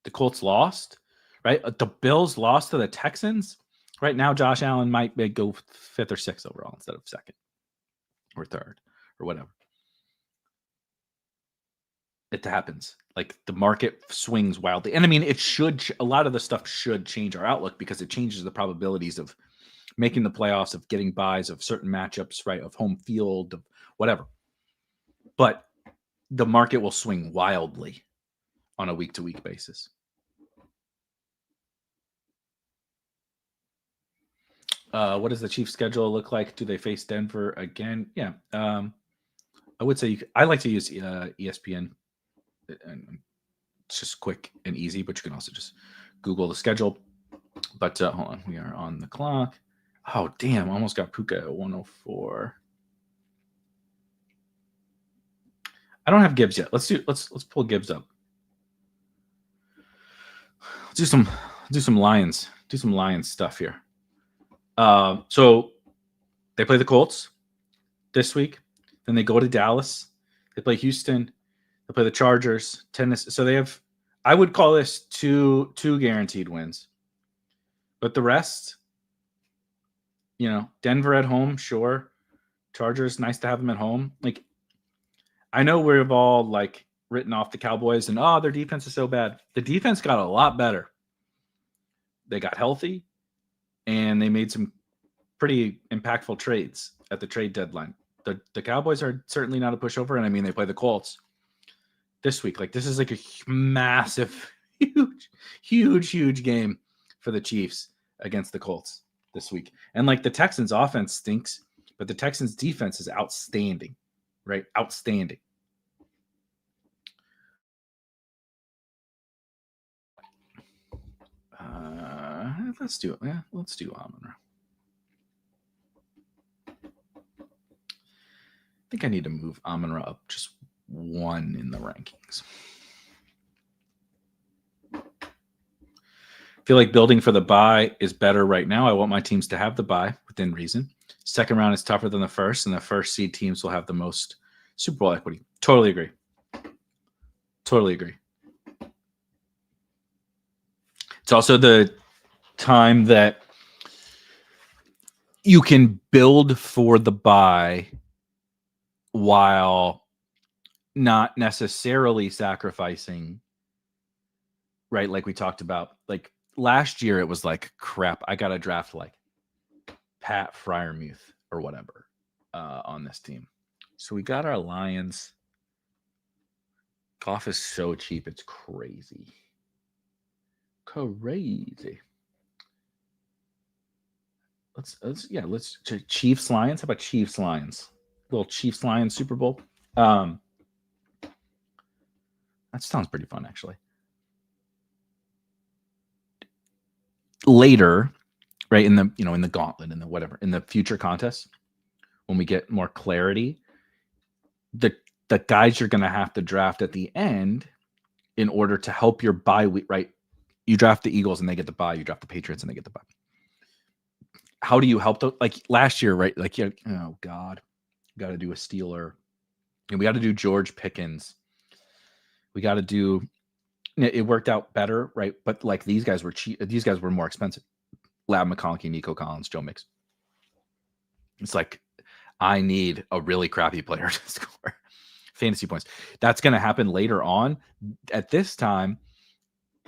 the Colts lost, right? The Bills lost to the Texans. Right now, Josh Allen might go 5th or 6th overall instead of 2nd or 3rd or whatever. It happens. Like, the market swings wildly. And I mean, a lot of the stuff should change our outlook, because it changes the probabilities of making the playoffs, of getting buys, of certain matchups, right? Of home field, of whatever. But the market will swing wildly on a week-to-week basis. What does the Chiefs' schedule look like? Do they face Denver again? Yeah. I would say I like to use ESPN. And it's just quick and easy, but you can also just Google the schedule. But hold on, we are on the clock. Oh, damn, almost got Puka at 104. I don't have Gibbs yet. Let's pull Gibbs up. Let's do some Lions. Do some Lions stuff here. So they play the Colts this week. Then they go to Dallas. They play Houston. They play the Chargers, Tennessee. So they have, I would call this two guaranteed wins. But the rest, Denver at home, sure. Chargers, nice to have them at home. Like, I know we've all like written off the Cowboys and their defense is so bad. The defense got a lot better. They got healthy, and they made some pretty impactful trades at the trade deadline. The Cowboys are certainly not a pushover, and I mean, they play the Colts this week. Like, this is like a massive, huge game for the Chiefs against the Colts this week. And like, the Texans offense stinks, but the Texans defense is outstanding, right? Outstanding. Let's do it. Yeah, let's do Amon-Ra. I think I need to move Amon-Ra up just 1 in the rankings. I feel like building for the bye is better right now. I want my teams to have the bye within reason. Second round is tougher than the first, and the first seed teams will have the most Super Bowl equity. Totally agree. It's also the time that you can build for the bye while not necessarily sacrificing, right? Like we talked about, like last year, it was like, crap, I got to draft like Pat Fryermuth or whatever on this team. So we got our Lions. Goff is so cheap. It's crazy. Crazy. Let's Chiefs Lions. How about Chiefs Lions? Little Chiefs Lions Super Bowl. That sounds pretty fun, actually. Later, right, in the gauntlet, in the whatever, in the future contests, when we get more clarity, the guys you're going to have to draft at the end in order to help your bye week, right? You draft the Eagles and they get the bye. You draft the Patriots and they get the bye. How do you help them? Like last year, right? Like, oh God, got to do a Steeler. And we got to do George Pickens. We got to do. It worked out better, right? But like these guys were cheap. These guys were more expensive. Lab McConkey, Nico Collins, Joe Mixon. It's like I need a really crappy player to score fantasy points. That's going to happen later on. At this time,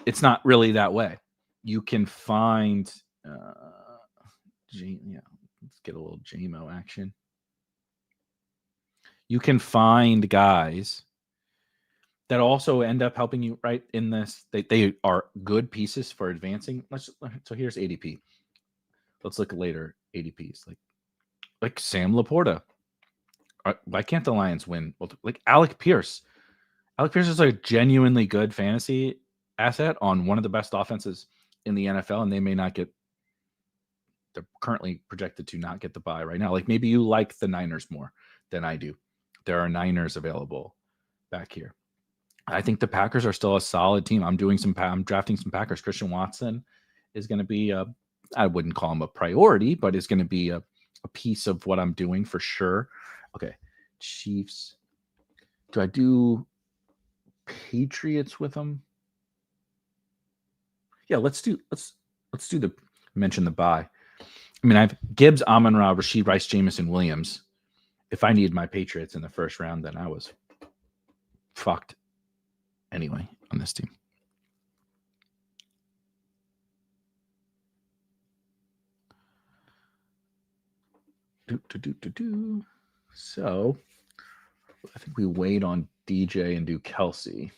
it's not really that way. You can find. Let's get a little JMO action. You can find guys that also end up helping you, right? In this, they are good pieces for advancing. So here's ADP. Let's look at later ADPs, like Sam Laporta. Why can't the Lions win? Well, like Alec Pierce. Alec Pierce is a genuinely good fantasy asset on one of the best offenses in the NFL, and they may not get. They're currently projected to not get the bye right now. Like maybe you like the Niners more than I do. There are Niners available back here. I think the Packers are still a solid team. I'm drafting some Packers. Christian Watson is going to be I wouldn't call him a priority, but it's going to be a piece of what I'm doing for sure. Okay. Chiefs. Do I do Patriots with them? Yeah, let's do mention the bye. I mean, I have Gibbs, Amon-Ra, Rashid Rice, Jameson, Williams. If I needed my Patriots in the first round, then I was fucked anyway on this team. So I think we wait on DJ and do Kelsey.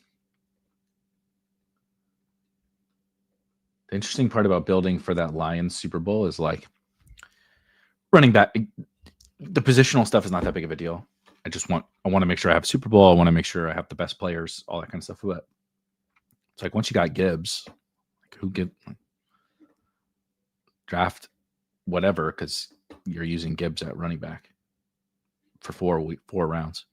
The interesting part about building for that Lions Super Bowl is like running back. The positional stuff is not that big of a deal. I want to make sure I have Super Bowl. I want to make sure I have the best players, all that kind of stuff. But it's like once you got Gibbs, draft whatever, because you're using Gibbs at running back for 4 rounds.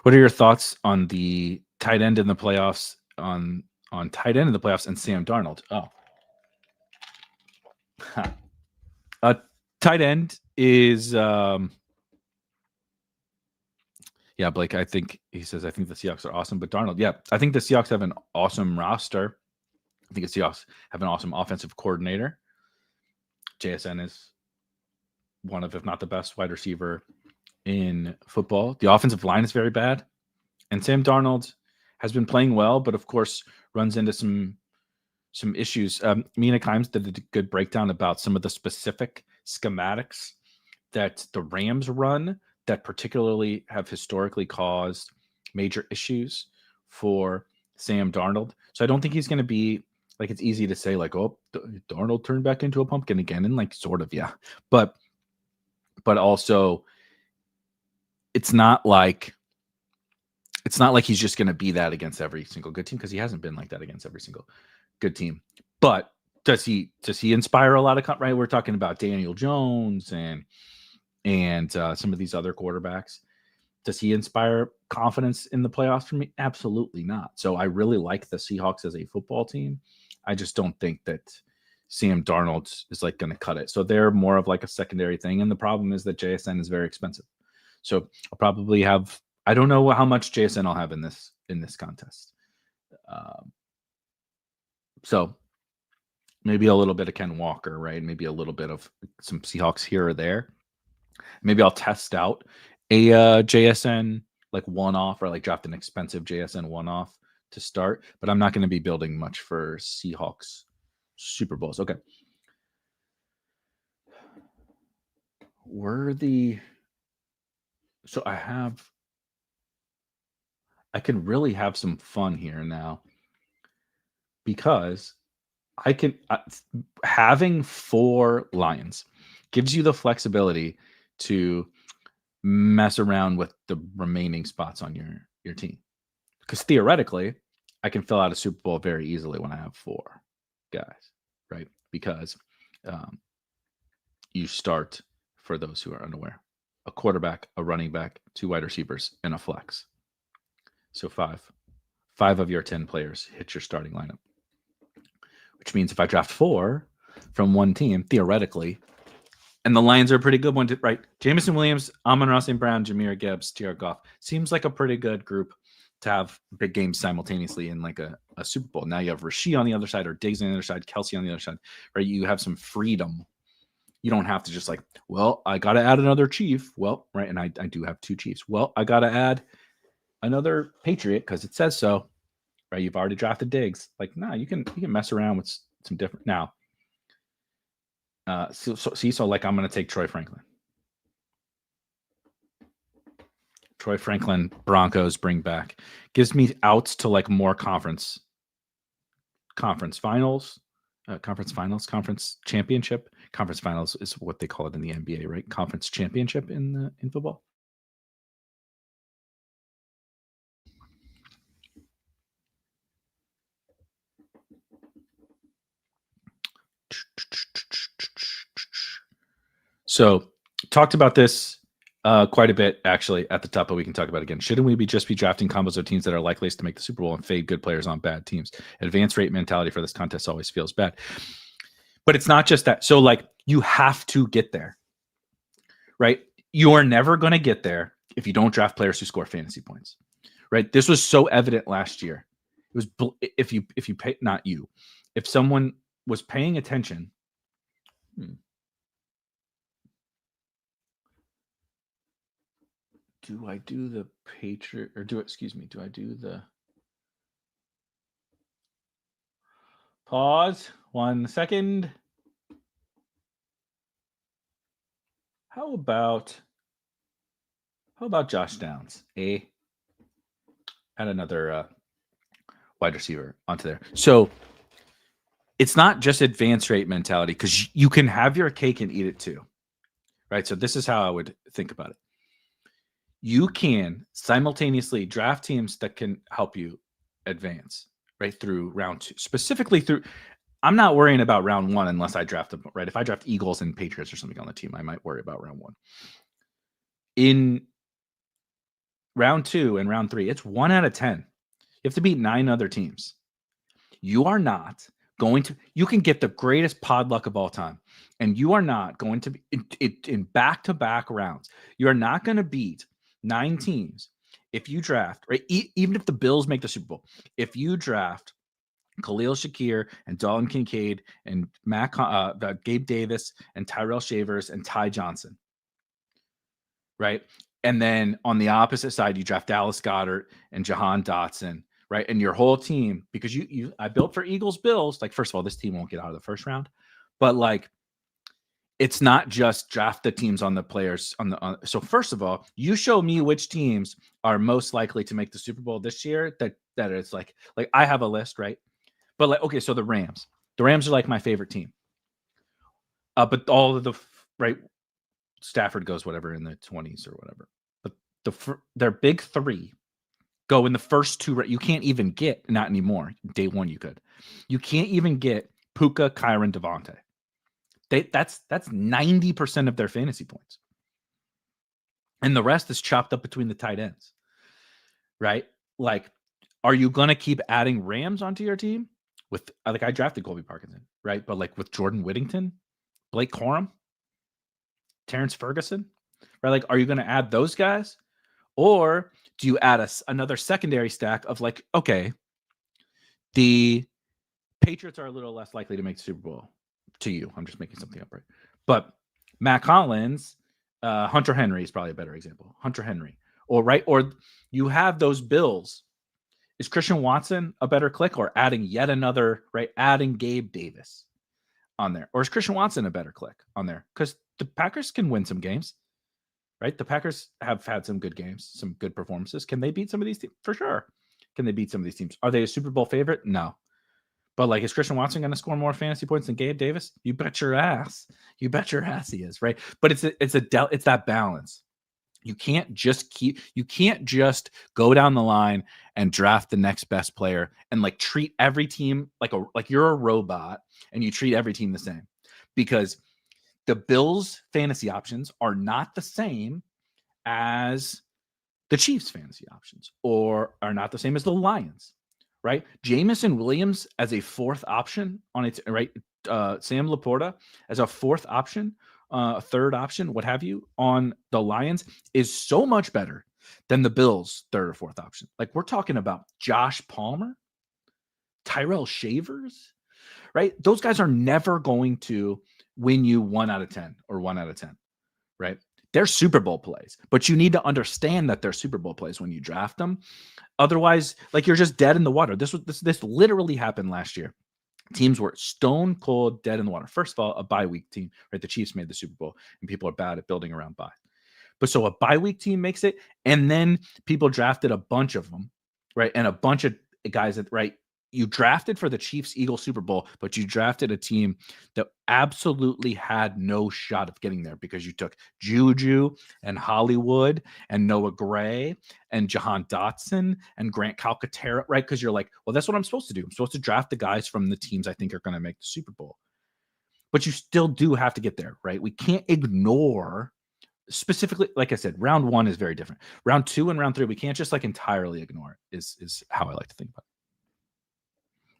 What are your thoughts on the tight end in the playoffs, on tight end in the playoffs and Sam Darnold? Tight end is Blake, I think the Seahawks are awesome, but Darnold, I think the Seahawks have an awesome roster. I think the Seahawks have an awesome offensive coordinator. JSN is one of, if not the best wide receiver in football. The offensive line is very bad. And Sam Darnold has been playing well, but of course runs into some issues. Mina Kimes did a good breakdown about some of the specific schematics that the Rams run that particularly have historically caused major issues for Sam Darnold. So I don't think he's going to be like, it's easy to say like, oh, Darnold turned back into a pumpkin again. And like, sort of, yeah. But also it's not like he's just going to be that against every single good team, because he hasn't been like that against every single good team. But does he inspire a lot of right? We're talking about Daniel Jones and some of these other quarterbacks. Does he inspire confidence in the playoffs for me? Absolutely not. So I really like the Seahawks as a football team. I just don't think that Sam Darnold is like going to cut it. So they're more of like a secondary thing. And the problem is that JSN is very expensive. So I'll probably have, I don't know how much JSN I'll have in this contest. So maybe a little bit of Ken Walker, right? Maybe a little bit of some Seahawks here or there. Maybe I'll test out a JSN like one-off, or like draft an expensive JSN one-off to start, but I'm not going to be building much for Seahawks Super Bowls. Okay. So I can really have some fun here now, because I can having 4 Lions gives you the flexibility to mess around with the remaining spots on your team. Because theoretically, I can fill out a Super Bowl very easily when I have 4 guys, right? Because you start, for those who are unaware, a quarterback, a running back, 2 wide receivers, and a flex. So 5 of your 10 players hit your starting lineup, which means if I draft 4 from one team, theoretically, and the Lions are a pretty good one, right? Jameson Williams, Amon-Ra St. Brown, Jahmyr Gibbs, Jared Goff. Seems like a pretty good group to have big games simultaneously in like a Super Bowl. Now you have Rashee on the other side, or Diggs on the other side, Kelsey on the other side, right? You have some freedom. You don't have to just like, well, I got to add another Chief. Well, right. And I do have 2 Chiefs. Well, I got to add another Patriot because it says so, right? You've already drafted Diggs. Like, nah, you can mess around with some different now. So like I'm going to take Troy Franklin. Broncos bring back. Gives me outs to like more conference finals, conference championship. Conference finals is what they call it in the NBA, right? Conference championship in football. So talked about this quite a bit actually at the top, but we can talk about it again. Shouldn't we just be drafting combos of teams that are likeliest to make the Super Bowl and fade good players on bad teams? Advance rate mentality for this contest always feels bad. But it's not just that. So like you have to get there, right? You are never going to get there if you don't draft players who score fantasy points, right? This was so evident last year. It was if you pay, not you, if someone was paying attention. Do I do the Patriot or do I do the pause? 1 second. How about Josh Downs? Add another wide receiver onto there. So it's not just advance rate mentality, because you can have your cake and eat it too, right? So this is how I would think about it. You can simultaneously draft teams that can help you advance right through round 2, specifically through. I'm not worrying about round 1 unless I draft them, right? If I draft Eagles and Patriots or something on the team, I might worry about round 1. In round 2 and round 3, it's 1 out of 10. You have to beat 9 other teams. You are not going to, you can get the greatest pod luck of all time, and you are not going to be in back-to-back rounds. You are not going to beat 9 teams if you draft, right? Even if the Bills make the Super Bowl, if you draft Khalil Shakir and Dalton Kincaid and Gabe Davis and Tyrell Shavers and Ty Johnson, right? And then on the opposite side, you draft Dallas Goedert and Jahan Dotson, right? And your whole team, because I built for Eagles Bills. Like, first of all, this team won't get out of the first round, but like, it's not just draft the teams on the players so first of all, you show me which teams are most likely to make the Super Bowl this year. That it's like I have a list, right? But like, okay, so the Rams are like my favorite team. But all of the right, Stafford goes whatever in the 20s or whatever. But their big 3 go in the first 2. You can't even get, not anymore. Day 1 you could. You can't even get Puka, Kyron, Devontae. That's 90% of their fantasy points. And the rest is chopped up between the tight ends. Right? Like, are you going to keep adding Rams onto your team? With like, I drafted Colby Parkinson, right? But like with Jordan Whittington, Blake Corum, Terrence Ferguson, right? Like, are you going to add those guys? Or do you add another secondary stack of like, okay, the Patriots are a little less likely to make the Super Bowl to you. I'm just making something up, right? But Matt Collins, Hunter Henry is probably a better example. Hunter Henry, or you have those Bills. Is Christian Watson a better click, or adding yet another, right? Adding Gabe Davis on there, or is Christian Watson a better click on there? Because the Packers can win some games, right? The Packers have had some good games, some good performances. Can they beat some of these teams? For sure. Can they beat some of these teams? Are they a Super Bowl favorite? No. But like, is Christian Watson going to score more fantasy points than Gabe Davis? You bet your ass. You bet your ass he is, right? But it's that balance. You can't just go down the line and draft the next best player and like treat every team like you're a robot and you treat every team the same, because the Bills fantasy options are not the same as the Chiefs fantasy options, or are not the same as the Lions, right? Jameson Williams as a fourth option on its right. Sam Laporta as a fourth option, a third option, what have you, on the Lions is so much better than the Bills' third or fourth option. Like, we're talking about Josh Palmer, Tyrell Shavers, right? Those guys are never going to win you 1 out of 10 or 1 out of 10, right? They're Super Bowl plays, but you need to understand that they're Super Bowl plays when you draft them. Otherwise, like, you're just dead in the water. This literally happened last year. Teams were stone cold dead in the water. First of all, a bye week team, right? The Chiefs made the Super Bowl, and people are bad at building around bye. But so a bye week team makes it, and then people drafted a bunch of them, right? And a bunch of guys that, right? You drafted for the Chiefs Eagles Super Bowl, but you drafted a team that absolutely had no shot of getting there because you took Juju and Hollywood and Noah Gray and Jahan Dotson and Grant Calcaterra, right? Because you're like, well, that's what I'm supposed to do. I'm supposed to draft the guys from the teams I think are going to make the Super Bowl. But you still do have to get there, right? We can't ignore, specifically, like I said, round 1 is very different. Round 2 and round 3, we can't just like entirely ignore it, is how I like to think about it.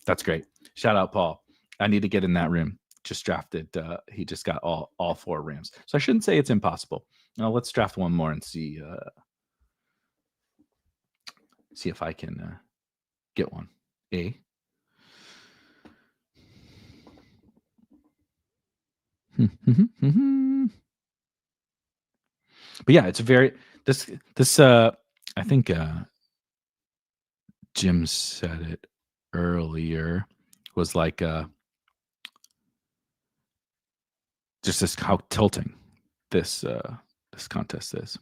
That's great. Shout out, Paul. I need to get in that room. Just drafted. He just got all 4 Rams. So I shouldn't say it's impossible. Now let's draft one more and see if I can get one. But yeah, it's very this. I think Jim said it earlier, was like just this how tilting this contest is.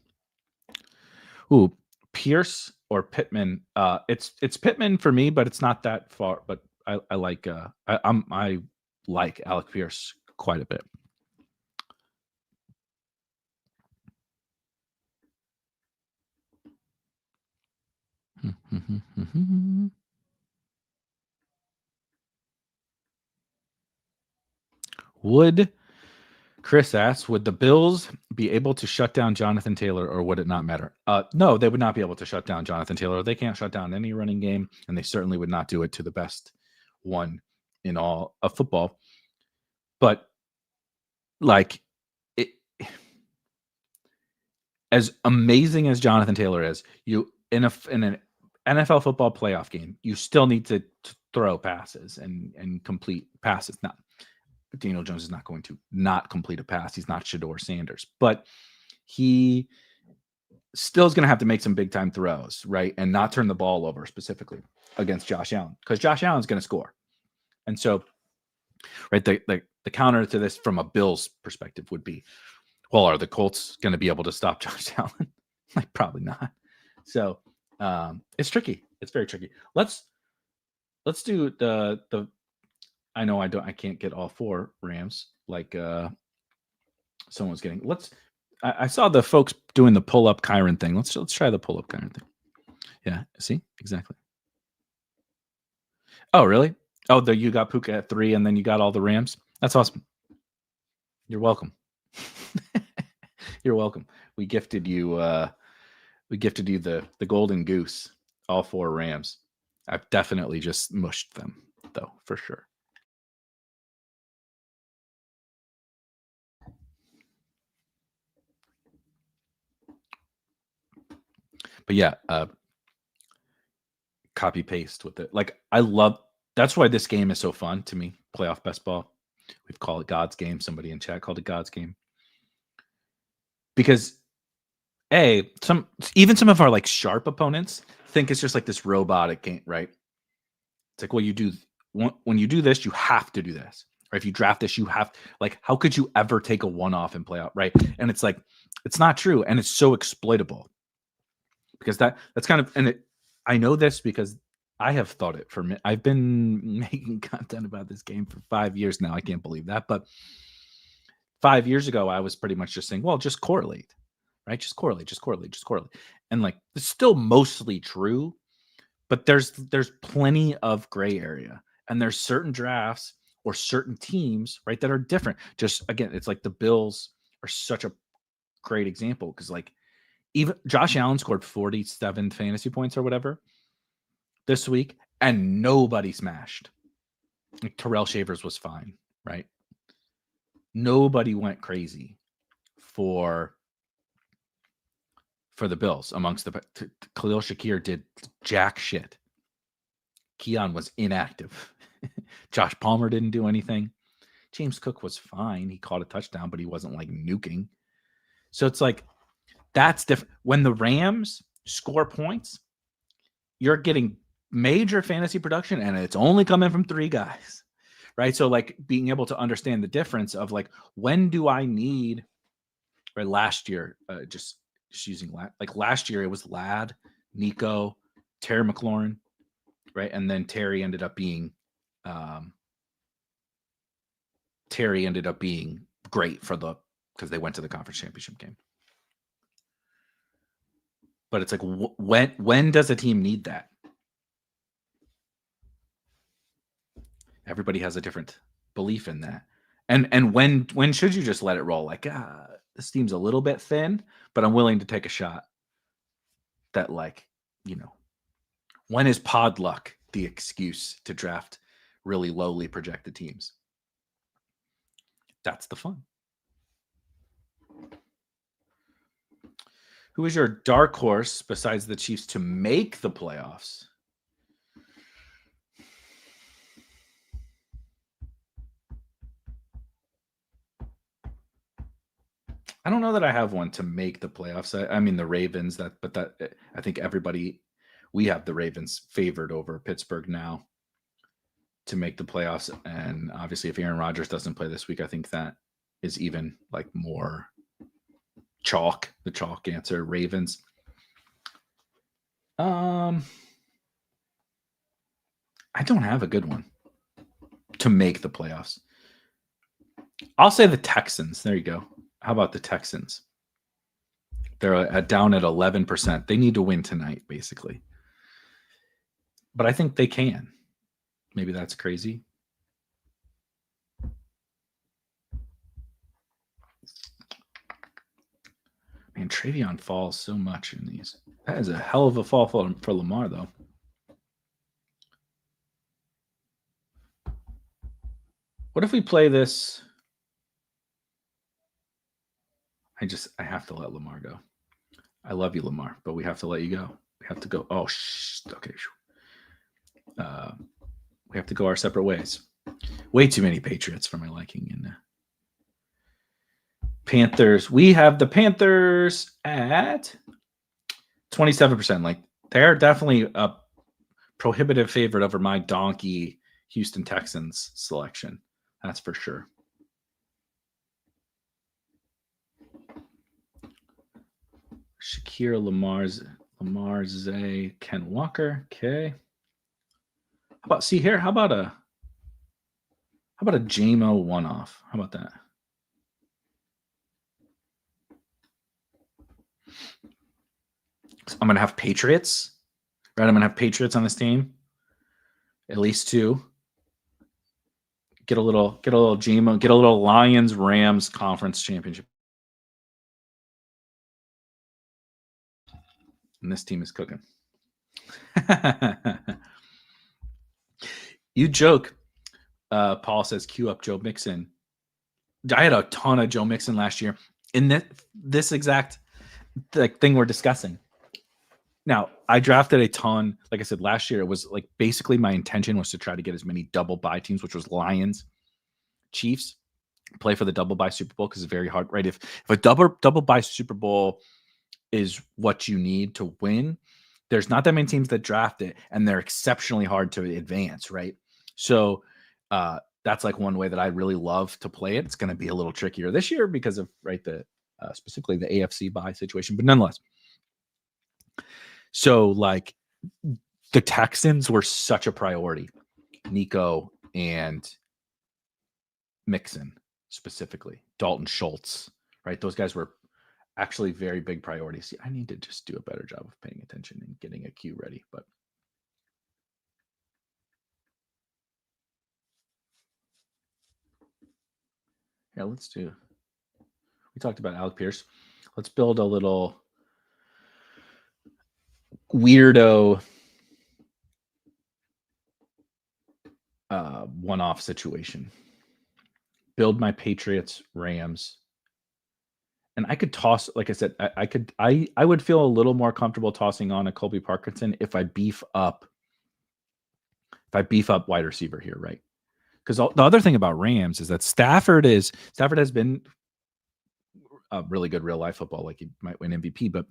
Ooh, Pierce or Pittman? It's Pittman for me, but it's not that far. But I like I like Alec Pierce quite a bit. Chris asks, would the Bills be able to shut down Jonathan Taylor, or would it not matter? No, they would not be able to shut down Jonathan Taylor. They can't shut down any running game, and they certainly would not do it to the best one in all of football. But like, as amazing as Jonathan Taylor is, you in an NFL football playoff game, you still need to throw passes and complete passes. Now, Daniel Jones is not going to not complete a pass. He's not Shedeur Sanders, but he still is going to have to make some big time throws, right? And not turn the ball over, specifically against Josh Allen, because Josh Allen's going to score. And so, right, the counter to this from a Bills perspective would be, well, are the Colts going to be able to stop Josh Allen? Like, probably not. So it's tricky. It's very tricky. Let's do the I know I can't get all 4 Rams like someone's getting. I saw the folks doing the pull up Kyron thing. Let's try the pull up Kyron thing. Yeah, see? Exactly. Oh, really? Oh, you got Puka at 3 and then you got all the Rams. That's awesome. You're welcome. You're welcome. We gifted you the golden goose, all 4 Rams. I've definitely just mushed them though, for sure. But yeah, copy paste with it. Like, I love That's why this game is so fun to me. Playoff best ball. We've called it God's game. Somebody in chat called it God's game. Because some of our like sharp opponents think it's just like this robotic game, right? It's like, well, when you do this, you have to do this. Or if you draft this, you have, like, how could you ever take a one-off and play out, right? And it's like, it's not true. And it's so exploitable. Because that's kind of, and I know this because I have thought it for me. I've been making content about this game for 5 years now. I can't believe that. But 5 years ago, I was pretty much just saying, well, just correlate, right? Just correlate. And like, it's still mostly true, but there's plenty of gray area. And there's certain drafts or certain teams, right, that are different. Just again, it's like the Bills are such a great example because like even Josh Allen scored 47 fantasy points or whatever this week, and nobody smashed. Like Terrell Shavers was fine, right? Nobody went crazy for the Bills amongst the Khalil Shakir did jack shit. Keon was inactive. Josh Palmer didn't do anything. James Cook was fine. He caught a touchdown, but he wasn't like nuking. So it's like, that's different. When the Rams score points, you're getting major fantasy production and it's only coming from 3 guys, right? So like being able to understand the difference of like, when do I need, right? Last year, just using like last year, it was Ladd, Nico, Terry McLaurin, right? And then Terry ended up being great because they went to the conference championship game. But it's like, when does a team need that? Everybody has a different belief in that. And when should you just let it roll? Like, this team's a little bit thin, but I'm willing to take a shot. That, like, when is pod luck the excuse to draft really lowly projected teams? That's the fun. Who is your dark horse besides the Chiefs to make the playoffs? I don't know that I have one to make the playoffs. I mean, the Ravens, I think we have the Ravens favored over Pittsburgh now to make the playoffs. And obviously, if Aaron Rodgers doesn't play this week, I think that is even like more the chalk answer. Ravens. I don't have a good one to make the playoffs. I'll say the Texans. There you go. How about the Texans? They're down at 11%. They need to win tonight, basically. But I think they can. Maybe that's crazy. Man, Travion falls so much in these. That is a hell of a fall for Lamar, though. What if we play this? I have to let Lamar go. I love you, Lamar, but we have to let you go. We have to go. Oh, okay. We have to go our separate ways. Way too many Patriots for my liking. And Panthers. We have the Panthers at 27%. Like, they're definitely a prohibitive favorite over my donkey Houston Texans selection. That's for sure. Shakir, Lamar, Zay, Ken Walker. Okay. How about a JMO one-off? How about that? So I'm gonna have Patriots, right? I'm gonna have Patriots on this team. At least 2. Get a little JMO, get a little Lions Rams conference championship. And this team is cooking. You joke. Paul says, "Cue up Joe Mixon." I had a ton of Joe Mixon last year in this exact thing we're discussing. Now, I drafted a ton. Like I said, last year, it was like basically my intention was to try to get as many double bye teams, which was Lions, Chiefs, play for the double bye Super Bowl because it's very hard, right? If a double bye Super Bowl is what you need to win, there's not that many teams that draft it, and they're exceptionally hard to advance, right? So that's like one way that I really love to play it. It's going to be a little trickier this year because of the specifically the AFC bye situation, but nonetheless. So like the Texans were such a priority, Nico and Mixon specifically, Dalton Schultz, right? Those guys were actually very big priorities. See, I need to just do a better job of paying attention and getting a queue ready, but yeah, let's do. We talked about Alec Pierce. Let's build a little weirdo one-off situation. Build my Patriots, Rams, and I could toss. Like I said, I would feel a little more comfortable tossing on a Colby Parkinson if I beef up wide receiver here, right? Because the other thing about Rams is that Stafford has been a really good real life football, like he might win MVP, but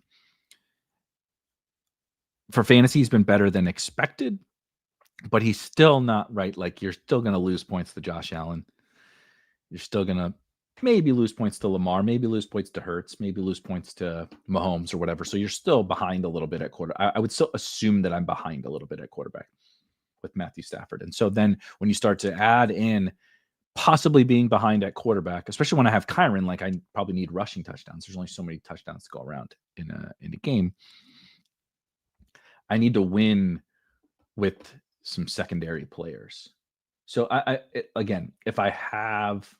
for fantasy, he's been better than expected. But he's still not right. Like you're still going to lose points to Josh Allen. You're still going to maybe lose points to Lamar, maybe lose points to Hurts, maybe lose points to Mahomes or whatever. So you're still behind a little bit at quarter. I would still assume that I'm behind a little bit at quarterback with Matthew Stafford. And so then when you start to add in possibly being behind at quarterback, especially when I have Kyren, like I probably need rushing touchdowns. There's only so many touchdowns to go around in a game. I need to win with some secondary players. So again, if I have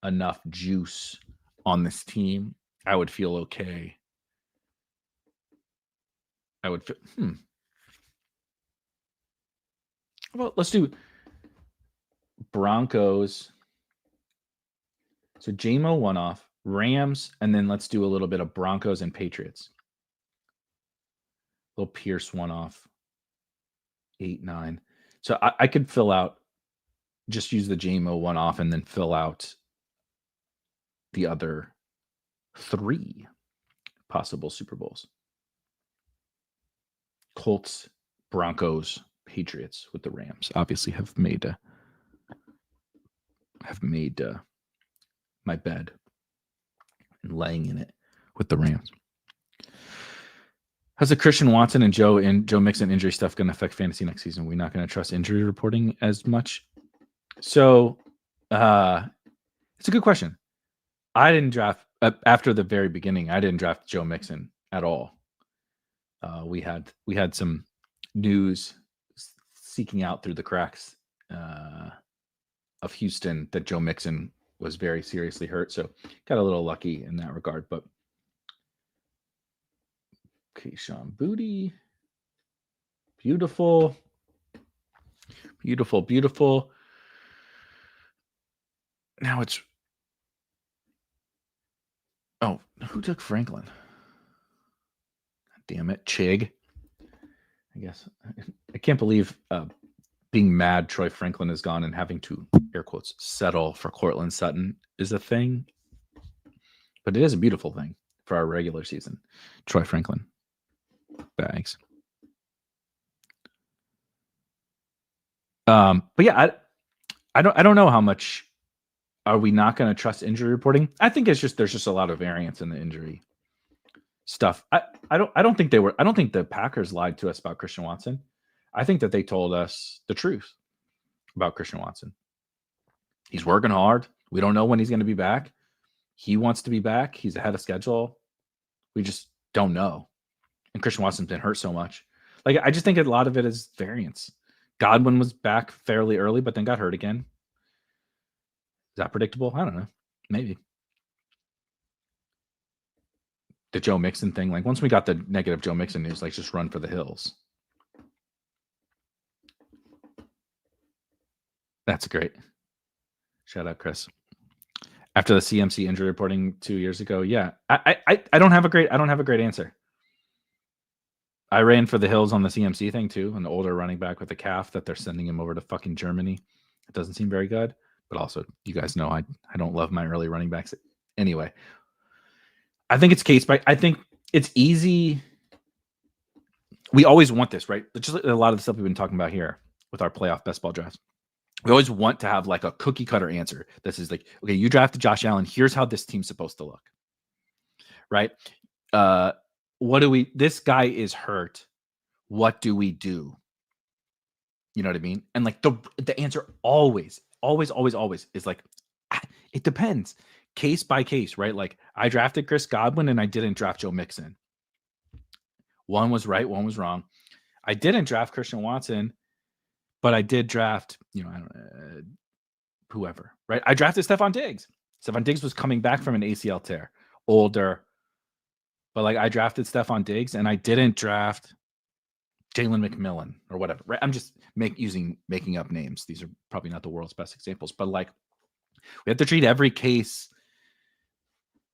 enough juice on this team, I would feel okay. I would feel, well, let's do Broncos. So JMO one off, Rams, and then let's do a little bit of Broncos and Patriots. Little Pierce one off. 8, 9. So I could fill out, just use the JMO one off and then fill out the other 3 possible Super Bowls. Colts, Broncos, Patriots with the Rams. Obviously have made my bed and laying in it with the Rams. How's the Christian Watson and Joe Mixon injury stuff going to affect fantasy next season? We're not going to trust injury reporting as much. So it's a good question. I didn't draft after the very beginning. I didn't draft Joe Mixon at all. We had some news seeking out through the cracks of Houston that Joe Mixon was very seriously hurt. So got a little lucky in that regard, but Kayshon Boutte. Beautiful. Beautiful, beautiful. Now it's... Oh, who took Franklin? Damn it, Chig. I guess. I can't believe being mad Troy Franklin is gone and having to, air quotes, settle for Courtland Sutton is a thing. But it is a beautiful thing for our regular season. Troy Franklin. Bags. But yeah, I don't know how much are we not going to trust injury reporting. I think it's just there's just a lot of variance in the injury stuff. I don't think the Packers lied to us about Christian Watson. I think that they told us the truth about Christian Watson. He's working hard. We don't know when he's going to be back. He wants to be back. He's ahead of schedule. We just don't know. And Christian Watson's been hurt so much. Like, I just think a lot of it is variance. Godwin was back fairly early, but then got hurt again. Is that predictable? I don't know. Maybe. The Joe Mixon thing, like once we got the negative Joe Mixon news, like just run for the hills. That's great. Shout out, Chris. After the CMC injury reporting 2 years ago, yeah, I don't have a great answer. I ran for the hills on the CMC thing too. An older running back with a calf that they're sending him over to fucking Germany. It doesn't seem very good. But also, you guys know I don't love my early running backs. Anyway, I think it's case by. I think it's easy. We always want this, right? Just a lot of the stuff we've been talking about here with our playoff best ball drafts. We always want to have like a cookie cutter answer. This is like, okay, you drafted Josh Allen. Here's how this team's supposed to look, right? What do we? This guy is hurt. What do we do? You know what I mean? And like the answer always is like, it depends, case by case, right? Like I drafted Chris Godwin and I didn't draft Joe Mixon. One was right, one was wrong. I didn't draft Christian Watson, but I did draft, whoever, right? I drafted Stephon Diggs. Stephon Diggs was coming back from an ACL tear, older. But like I drafted Stephon Diggs and I didn't draft Jalen McMillan or whatever, right? I'm just making up names. These are probably not the world's best examples, but like we have to treat every case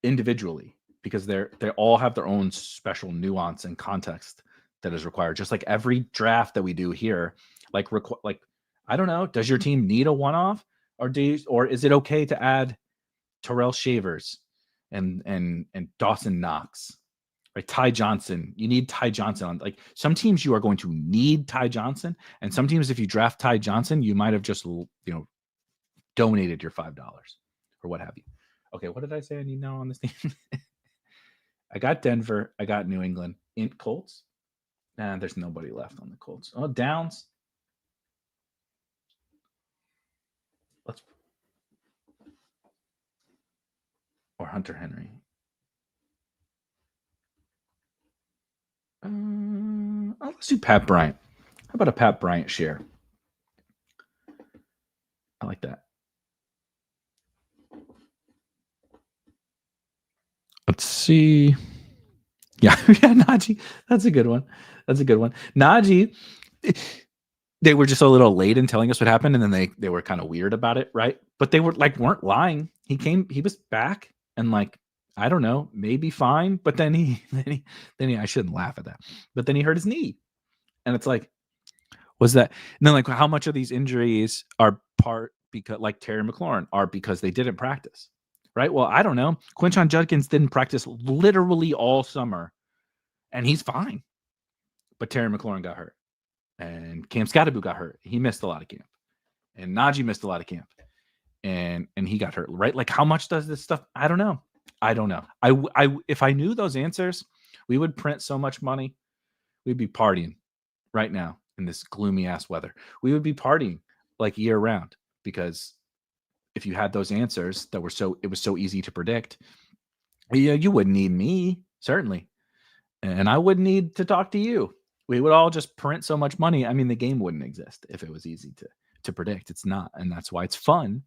individually because they all have their own special nuance and context that is required. Just like every draft that we do here, like I don't know, does your team need a one-off or is it okay to add Terrell Shavers and Dawson Knox? Right, Ty Johnson. You need Ty Johnson on. Like some teams, you are going to need Ty Johnson, and some teams, if you draft Ty Johnson, you might have just donated your $5 or what have you. Okay, what did I say I need now on this team? I got Denver. I got New England. Colts. Nah, there's nobody left on the Colts. Oh, Downs. Or Hunter Henry. Let's do Pat Bryant. How about a Pat Bryant share? I like that. Let's see. Yeah, Najee. That's a good one. Najee, they were just a little late in telling us what happened, and then they were kind of weird about it, right? But they weren't lying. He was back, and like, I don't know, maybe fine. But then he I shouldn't laugh at that. But then he hurt his knee. And it's like, was that? And then like, how much of these injuries are part because like Terry McLaurin are because they didn't practice, right? Well, I don't know. Quinshon Judkins didn't practice literally all summer and he's fine. But Terry McLaurin got hurt and Cam Scatterbu got hurt. He missed a lot of camp and Najee missed a lot of camp and he got hurt, right? Like how much does this stuff? I don't know. I if I knew those answers, we would print so much money. We'd be partying right now in this gloomy ass weather. We would be partying like year round because if you had those answers that were it was so easy to predict, you wouldn't need me, certainly. And I wouldn't need to talk to you. We would all just print so much money. I mean, the game wouldn't exist if it was easy to predict. It's not. And that's why it's fun.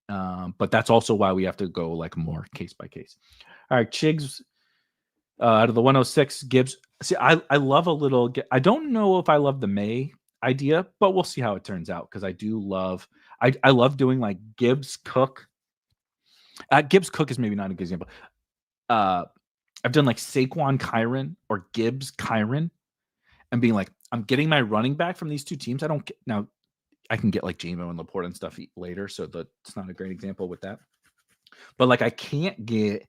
But that's also why we have to go like more case by case. All right, Chigs, out of the 106, Gibbs. See, I love a little. I don't know if I love the May idea, but we'll see how it turns out because I do love. I love doing like Gibbs Cook. Gibbs Cook is maybe not a good example. I've done like Saquon Kyron or Gibbs Kyron, and being like, I'm getting my running back from these two teams. Now. I can get like Jamo and Laporte and stuff later, so that's not a great example with that. But like I can't get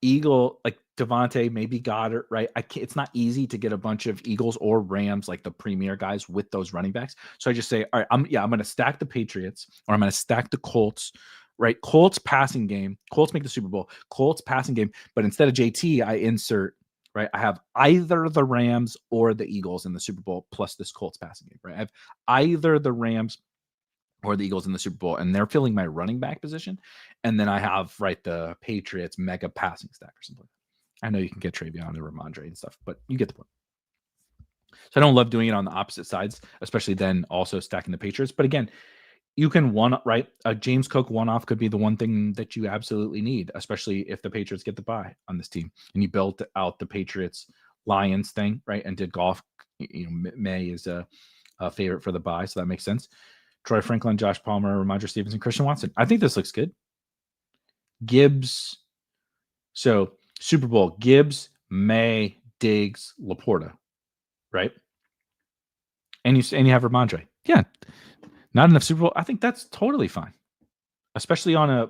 Eagle like Devontae, maybe Goddard, right? It's not easy to get a bunch of Eagles or Rams, like the premier guys with those running backs. So I just say, all right, I'm going to stack the Patriots or I'm going to stack the Colts, right? Colts passing game. Colts make the Super Bowl. Colts passing game, but instead of JT, I insert. Right, I have either the Rams or the Eagles in the Super Bowl plus this Colts passing game. Right, I have either the Rams or the Eagles in the Super Bowl, and they're filling my running back position. And then I have the Patriots mega passing stack or something. I know you can get Travion and Ramondre and stuff, but you get the point. So I don't love doing it on the opposite sides, especially then also stacking the Patriots. But again, you can a James Cook one-off could be the one thing that you absolutely need, especially if the Patriots get the bye on this team and you built out the Patriots Lions thing, right? And did golf. May is a favorite for the bye, so that makes sense. Troy Franklin, Josh Palmer, Ramondre Stevenson, Christian Watson. I think this looks good. Gibbs. So Super Bowl, Gibbs, May, Diggs, Laporta, right? And you have Ramondre. Yeah, not enough Super Bowl. I think that's totally fine, especially on a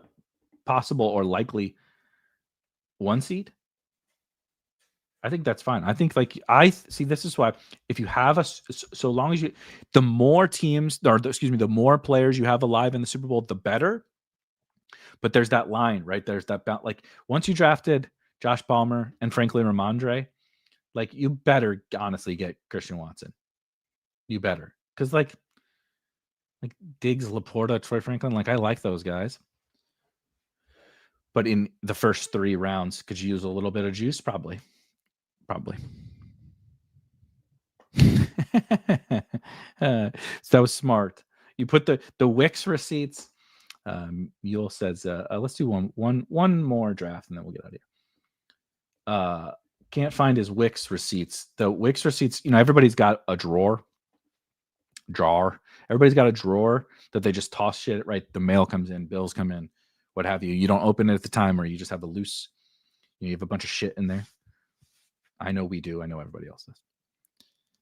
possible or likely 1 seed. I think that's fine. I think I see. This is why if you have so long as the more teams or the more players you have alive in the Super Bowl, the better. But there's that line, right? There's that once you drafted Josh Palmer and frankly Ramondre, you better honestly get Christian Watson. You better, because like Diggs, Laporta, Troy Franklin, I like those guys. But in the first 3 rounds, could you use a little bit of juice? Probably. So that was smart. You put the Wix receipts. Mule says, let's do one more draft and then we'll get out of here. Can't find his Wix receipts. The Wix receipts, everybody's got a drawer. Everybody's got a drawer that they just toss shit, right? The mail comes in, bills come in, what have you. You don't open it at the time, or you just have a loose, you have a bunch of shit in there. I know we do. I know everybody else does.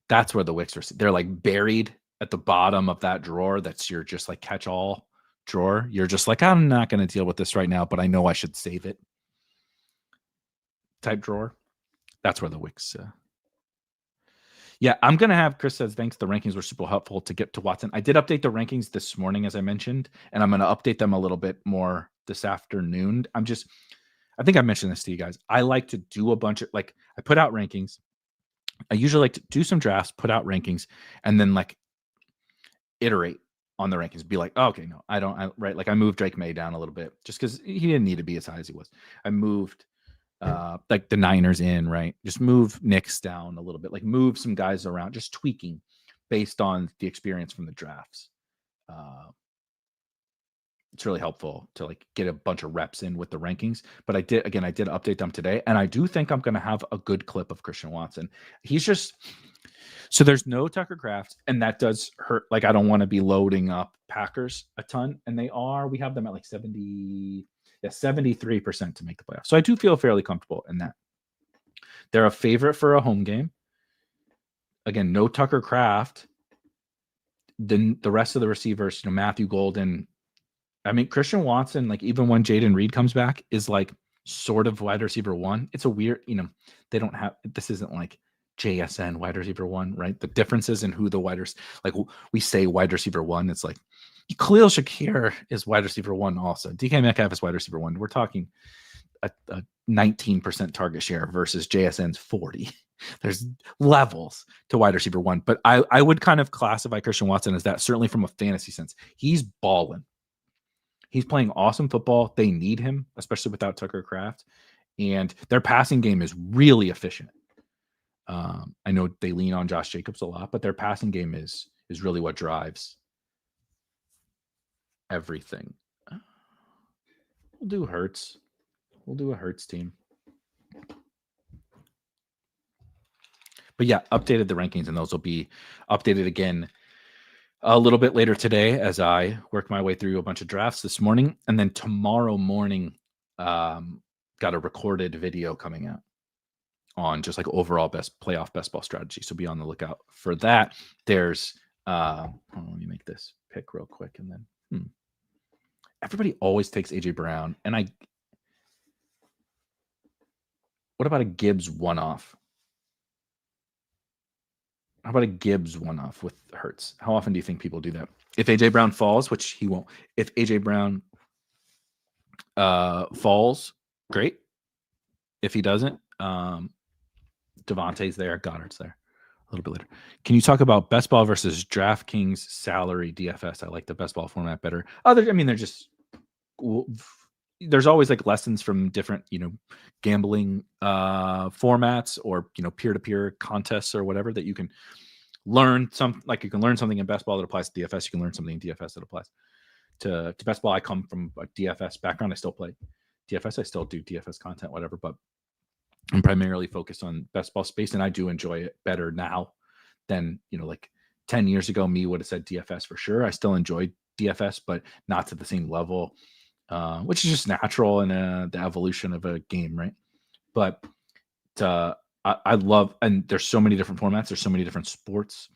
That's where the Wix receipts, they're buried at the bottom of that drawer. That's your just catch-all drawer. You're just I'm not going to deal with this right now, but I know I should save it type drawer. That's where the Wix. Yeah, I'm going to have, Chris says, thanks. The rankings were super helpful to get to Watson. I did update the rankings this morning, as I mentioned, and I'm going to update them a little bit more this afternoon. I think I mentioned this to you guys. I like to do a bunch of, I put out rankings. I usually like to do some drafts, put out rankings, and then iterate on the rankings. Be oh, okay, no, I don't. I moved Drake May down a little bit just because he didn't need to be as high as he was. I moved the Niners in, right? Just move Knicks down a little bit, move some guys around, just tweaking based on the experience from the drafts. It's really helpful to get a bunch of reps in with the rankings. But I did update them today, and I do think I'm going to have a good clip of Christian Watson. He's just so there's no Tucker Kraft, and that does hurt. I don't want to be loading up Packers a ton, and we have them at 73% to make the playoffs. So I do feel fairly comfortable in that. They're a favorite for a home game. Again, no Tucker Kraft. Then the rest of the receivers, Matthew Golden. I mean, Christian Watson, even when Jaden Reed comes back, is sort of wide receiver 1. It's a weird, they don't have, this isn't JSN wide receiver 1, right? The differences in who the we say wide receiver 1, it's Khalil Shakir is wide receiver 1 also. DK Metcalf is wide receiver 1. We're talking a 19% target share versus JSN's 40. There's levels to wide receiver 1, but I would kind of classify Christian Watson as that, certainly from a fantasy sense. He's balling. He's playing awesome football. They need him, especially without Tucker Kraft. And their passing game is really efficient. I know they lean on Josh Jacobs a lot, but their passing game is really what drives everything. We'll do Hurts. We'll do a Hurts team. But yeah, updated the rankings, and those will be updated again a little bit later today as I work my way through a bunch of drafts this morning. And then tomorrow morning, got a recorded video coming out on just overall best ball strategy. So be on the lookout for that. There's, let me make this pick real quick. And then everybody always takes AJ Brown. And what about a Gibbs one-off? How about a Gibbs one-off with Hurts? How often do you think people do that? If AJ Brown falls, which he won't. If AJ Brown falls, great. If he doesn't, Devontae's there, Goddard's there a little bit later. Can you talk about best ball versus DraftKings salary DFS? I like the best ball format better. They're just there's always lessons from different, gambling formats or, peer-to-peer contests or whatever that you can learn you can learn something in best ball that applies to DFS. You can learn something in DFS that applies to best ball. I come from a DFS background. I still play DFS. I still do DFS content, whatever, but I'm primarily focused on best ball space, and I do enjoy it better now than, 10 years ago, me would have said DFS for sure. I still enjoy DFS, but not to the same level, which is just natural in the evolution of a game, right? But I love, and there's so many different formats. There's so many different sports.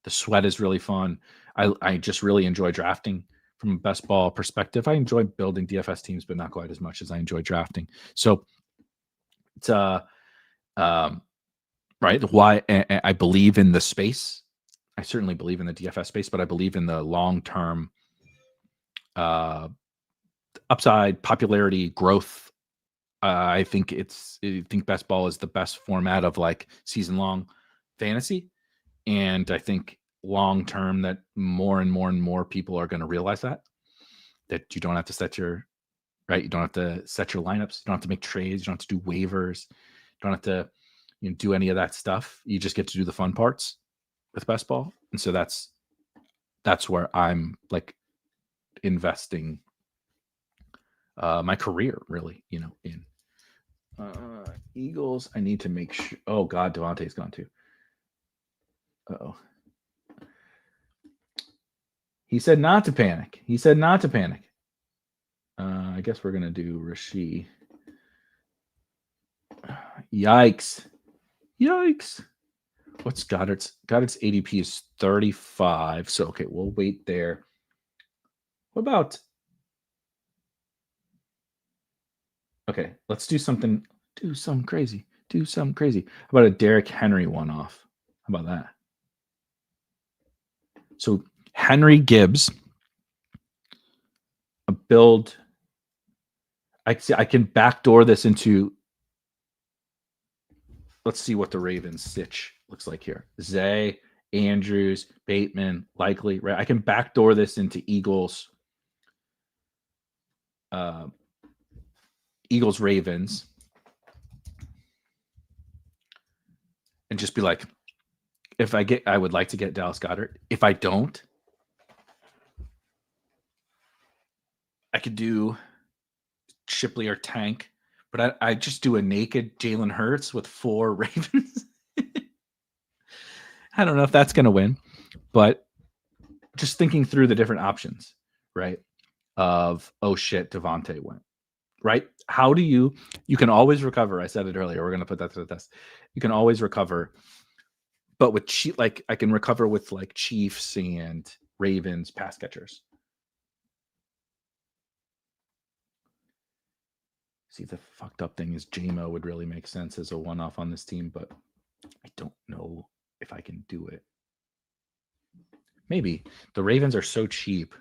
The sweat is really fun. I just really enjoy drafting from a best ball perspective. I enjoy building DFS teams, but not quite as much as I enjoy drafting. So it's right. Why I believe in the space. I certainly believe in the DFS space, but I believe in the long-term upside, popularity, growth. I think best ball is the best format of like season-long fantasy. And I think long-term that more and more and more people are going to realize that you don't have to set your, right. You don't have to set your lineups. You don't have to make trades. You don't have to do waivers. You don't have to do any of that stuff. You just get to do the fun parts with best ball. And so that's where I'm like investing my career really, in Eagles. I need to make sure. Oh God, Devontae's gone too. Uh-oh. He said not to panic. I guess we're going to do Rashid. Yikes. What's Goddard's? Goddard's ADP is 35. So, okay, we'll wait there. What about... Okay, let's do something crazy. How about a Derrick Henry one-off? How about that? So Henry Gibbs, a build. I can backdoor this into. Let's see what the Ravens stitch looks like here. Zay, Andrews, Bateman, likely, right? I can backdoor this into Eagles. Eagles Ravens. And just be like, I would like to get Dallas Goedert. If I don't, I could do Shipley or Tank, but I just do a naked Jalen Hurts with 4 Ravens. I don't know if that's going to win, but just thinking through the different options, right? Of, oh shit, Devontae went, right? How do you can always recover. I said it earlier. We're going to put that to the test. You can always recover. But with like I can recover with like Chiefs and Ravens pass catchers. See, the fucked up thing is JMO would really make sense as a one-off on this team, but I don't know if I can do it. Maybe. The Ravens are so cheap.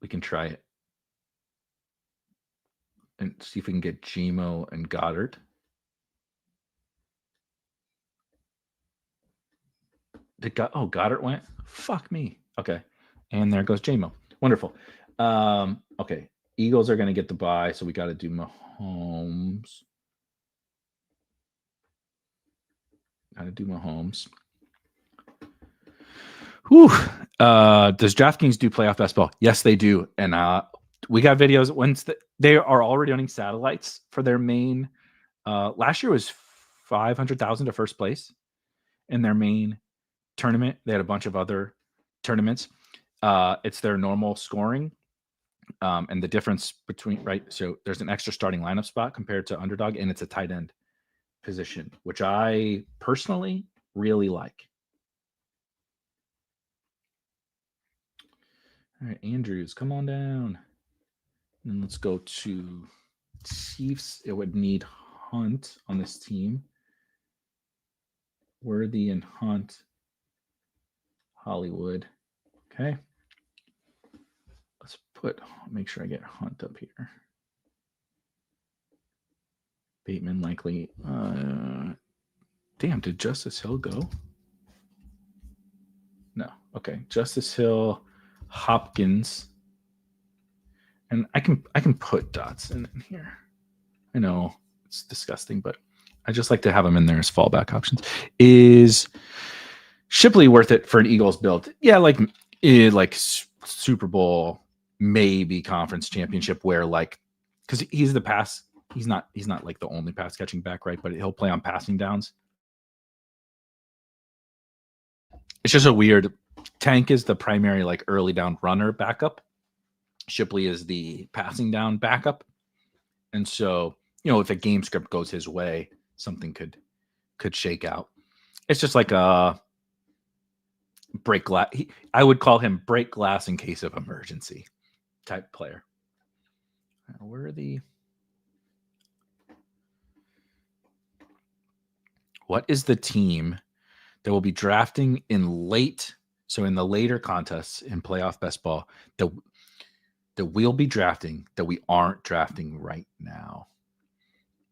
We can try it. And see if we can get JMO and Goddard. Goddard went? Fuck me. Okay. And there goes JMO. Wonderful. Okay. Eagles are going to get the bye, so we got to do Mahomes. Whew. Does DraftKings do playoff best ball? Yes, they do. And we got videos. They are already running satellites for their main. Last year was $500,000 to first place in their main tournament. They had a bunch of other tournaments. It's their normal scoring. And the difference between, right? So there's an extra starting lineup spot compared to underdog, and it's a tight end position, which I personally really like. All right, Andrews, come on down. And let's go to Chiefs. It would need Hunt on this team. Worthy and Hunt. Hollywood. Okay. Let's make sure I get Hunt up here. Bateman likely. Damn, did Justice Hill go? No. Okay. Justice Hill, Hopkins. And I can put Dotson in here. I know it's disgusting, but I just like to have them in there as fallback options. Is Shipley worth it for an Eagles build? Yeah, like Super Bowl, maybe conference championship, where like, because he's the pass. He's not like the only pass catching back, right? But he'll play on passing downs. It's just a weird. Tank is the primary like early down runner backup. Shipley is the passing down backup. And so if a game script goes his way, something could shake out. It's just like a break glass. I would call him break glass in case of emergency type player. Where are the... What is the team that will be drafting in late, so in the later contests in playoff best ball, that we'll be drafting that we aren't drafting right now?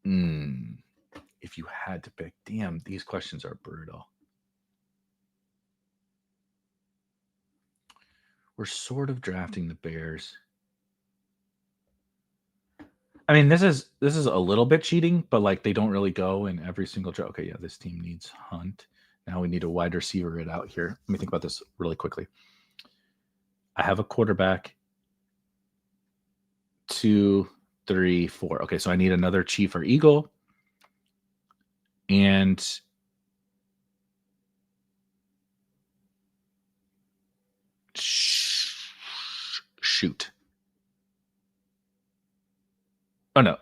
If you had to pick, damn, these questions are brutal. We're sort of drafting the Bears. I mean, this is a little bit cheating, but like they don't really go in every single draft. Okay, yeah, this team needs Hunt. Now we need a wide receiver it out here. Let me think about this really quickly. I have a quarterback. 2, 3, 4. Okay, so I need another Chief or Eagle. And shoot. Oh no.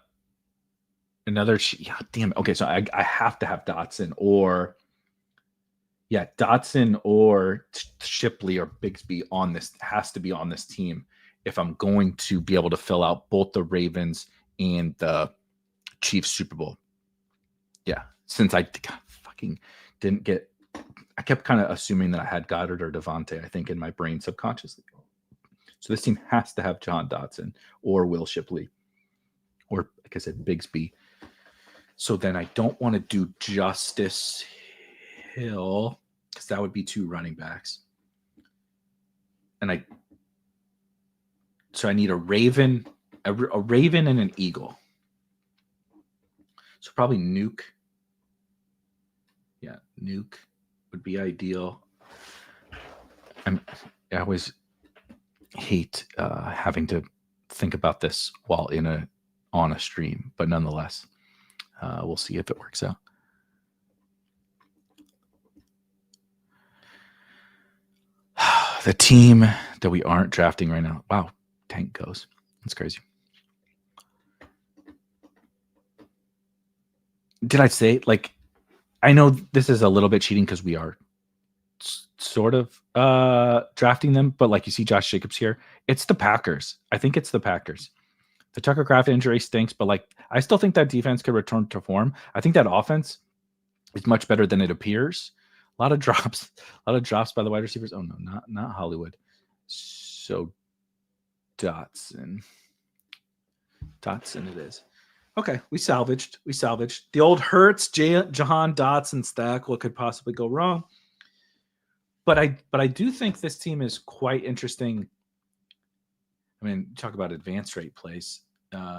Another, yeah, damn it. Okay, so I have to have Dotson or Dotson or Shipley or Bigsby on this, has to be on this team if I'm going to be able to fill out both the Ravens and the Chiefs Super Bowl. Yeah, since I fucking didn't get, I kept kind of assuming that I had Goddard or Devontae, I think, in my brain subconsciously. So this team has to have John Dotson or Will Shipley or, like I said, Bigsby. So then I don't want to do Justice Hill because that would be 2 running backs. And I need a Raven, a Raven and an Eagle. So probably Nuke. Yeah, Nuke would be ideal. I always hate having to think about this while on a stream, but nonetheless, we'll see if it works out. The team that we aren't drafting right now. Wow, Tank goes. That's crazy. Did I say, like, I know this is a little bit cheating because we are sort of drafting them, but like you see Josh Jacobs here, it's the Packers. I think it's the Packers. The Tucker Kraft injury stinks, but like I still think that defense could return to form. I think that offense is much better than it appears. A lot of drops by the wide receivers. Oh no, not Hollywood. So Dotson it is. Okay, we salvaged. The old Hurts, Jahan Dotson stack. What could possibly go wrong? But I do think this team is quite interesting. I mean, talk about advance rate plays.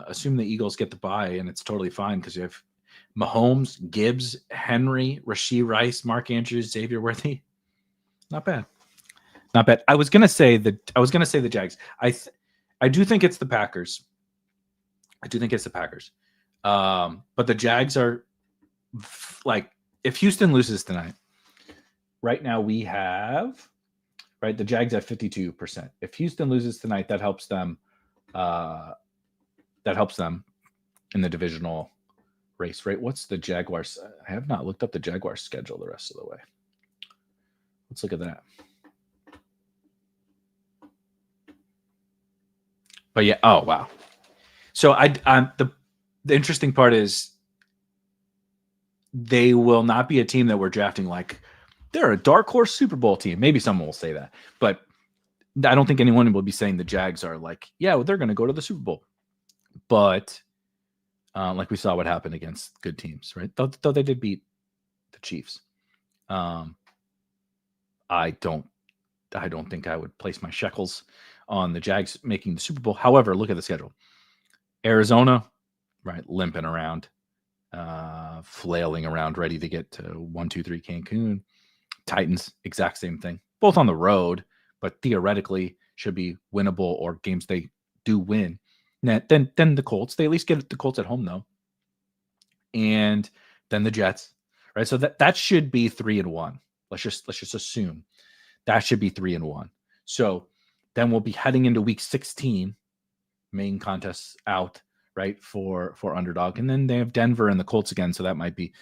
Assume the Eagles get the bye, and it's totally fine because you have Mahomes, Gibbs, Henry, Rashee Rice, Mark Andrews, Xavier Worthy. Not bad. I was gonna say the Jags. I do think it's the Packers. But the Jags are like, if Houston loses tonight, right now we have the Jags at 52%. If Houston loses tonight, that helps them. In the divisional race, right? What's the Jaguars? I have not looked up the Jaguars schedule the rest of the way. Let's look at that. But yeah, oh wow. So the interesting part is they will not be a team that we're drafting like they're a dark horse Super Bowl team. Maybe someone will say that, but I don't think anyone will be saying the Jags are like, yeah, well, they're going to go to the Super Bowl. But like we saw what happened against good teams, right? Though they did beat the Chiefs. I don't think I would place my shekels on the Jags making the Super Bowl. However, look at the schedule. Arizona, right, limping around, flailing around, ready to get to 1-2-3 Cancun. Titans, exact same thing. Both on the road, but theoretically should be winnable or games they do win. Then the Colts. They at least get the Colts at home though. And then the Jets, right? So that should be 3-1. Let's just assume that should be 3-1. So then we'll be heading into week 16, main contests out, right, for underdog. And then they have Denver and the Colts again, so that might be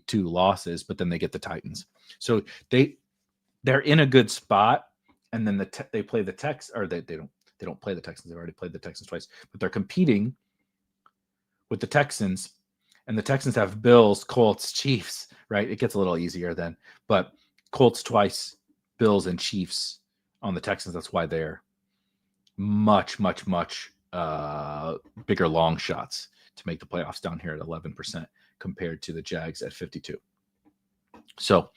2 losses, but then they get the Titans. So they're in a good spot. And then they play the Texans, or they don't play the Texans. They've already played the Texans twice, but they're competing with the Texans, and the Texans have Bills, Colts, Chiefs, right? It gets a little easier then, but Colts twice, Bills and Chiefs on the Texans. That's why they're much bigger long shots to make the playoffs down here at 11% compared to the Jags at 52. So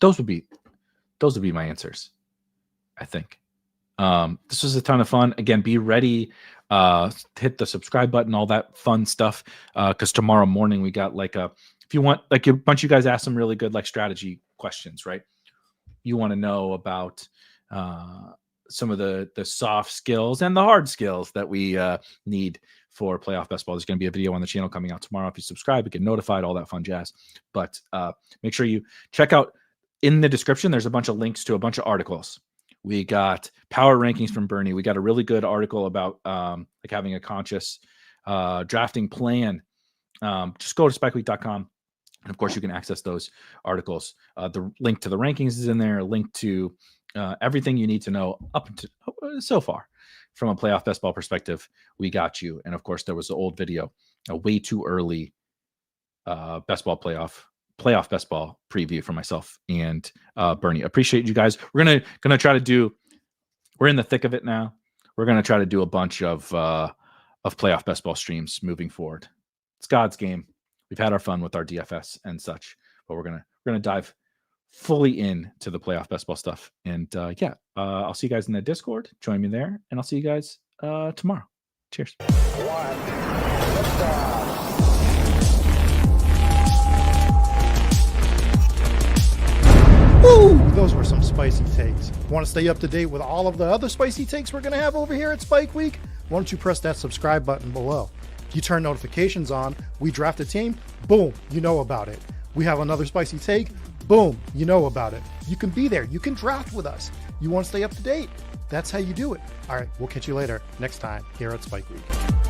those would be my answers, I think. This was a ton of fun. Again, be ready, hit the subscribe button, all that fun stuff. Because tomorrow morning we got if you want, a bunch of you guys asked some really good strategy questions, right? You want to know about some of the soft skills and the hard skills that we need for playoff best ball. There's going to be a video on the channel coming out tomorrow. If you subscribe, you get notified, all that fun jazz. But make sure you check out in the description. There's a bunch of links to a bunch of articles. We got power rankings from Bernie. We got a really good article about having a conscious drafting plan. Just go to spikeweek.com. And of course, you can access those articles. The link to the rankings is in there, a link to everything you need to know up to so far from a playoff best ball perspective. We got you. And of course, there was the old video, a way too early best ball playoff best ball preview for myself and Bernie. Appreciate you guys. We're gonna try to do. We're in the thick of it now. We're gonna try to do a bunch of playoff best ball streams moving forward. It's God's game. We've had our fun with our DFS and such, but we're gonna dive fully into the playoff best ball stuff. And I'll see you guys in the Discord. Join me there, and I'll see you guys tomorrow. Cheers. Woo! Those were some spicy takes. Want to stay up to date with all of the other spicy takes we're going to have over here at Spike Week? Why don't you press that subscribe button below? If you turn notifications on, we draft a team, boom, you know about it. We have another spicy take, boom, you know about it. You can be there. You can draft with us. You want to stay up to date? That's how you do it. All right, we'll catch you later next time here at Spike Week.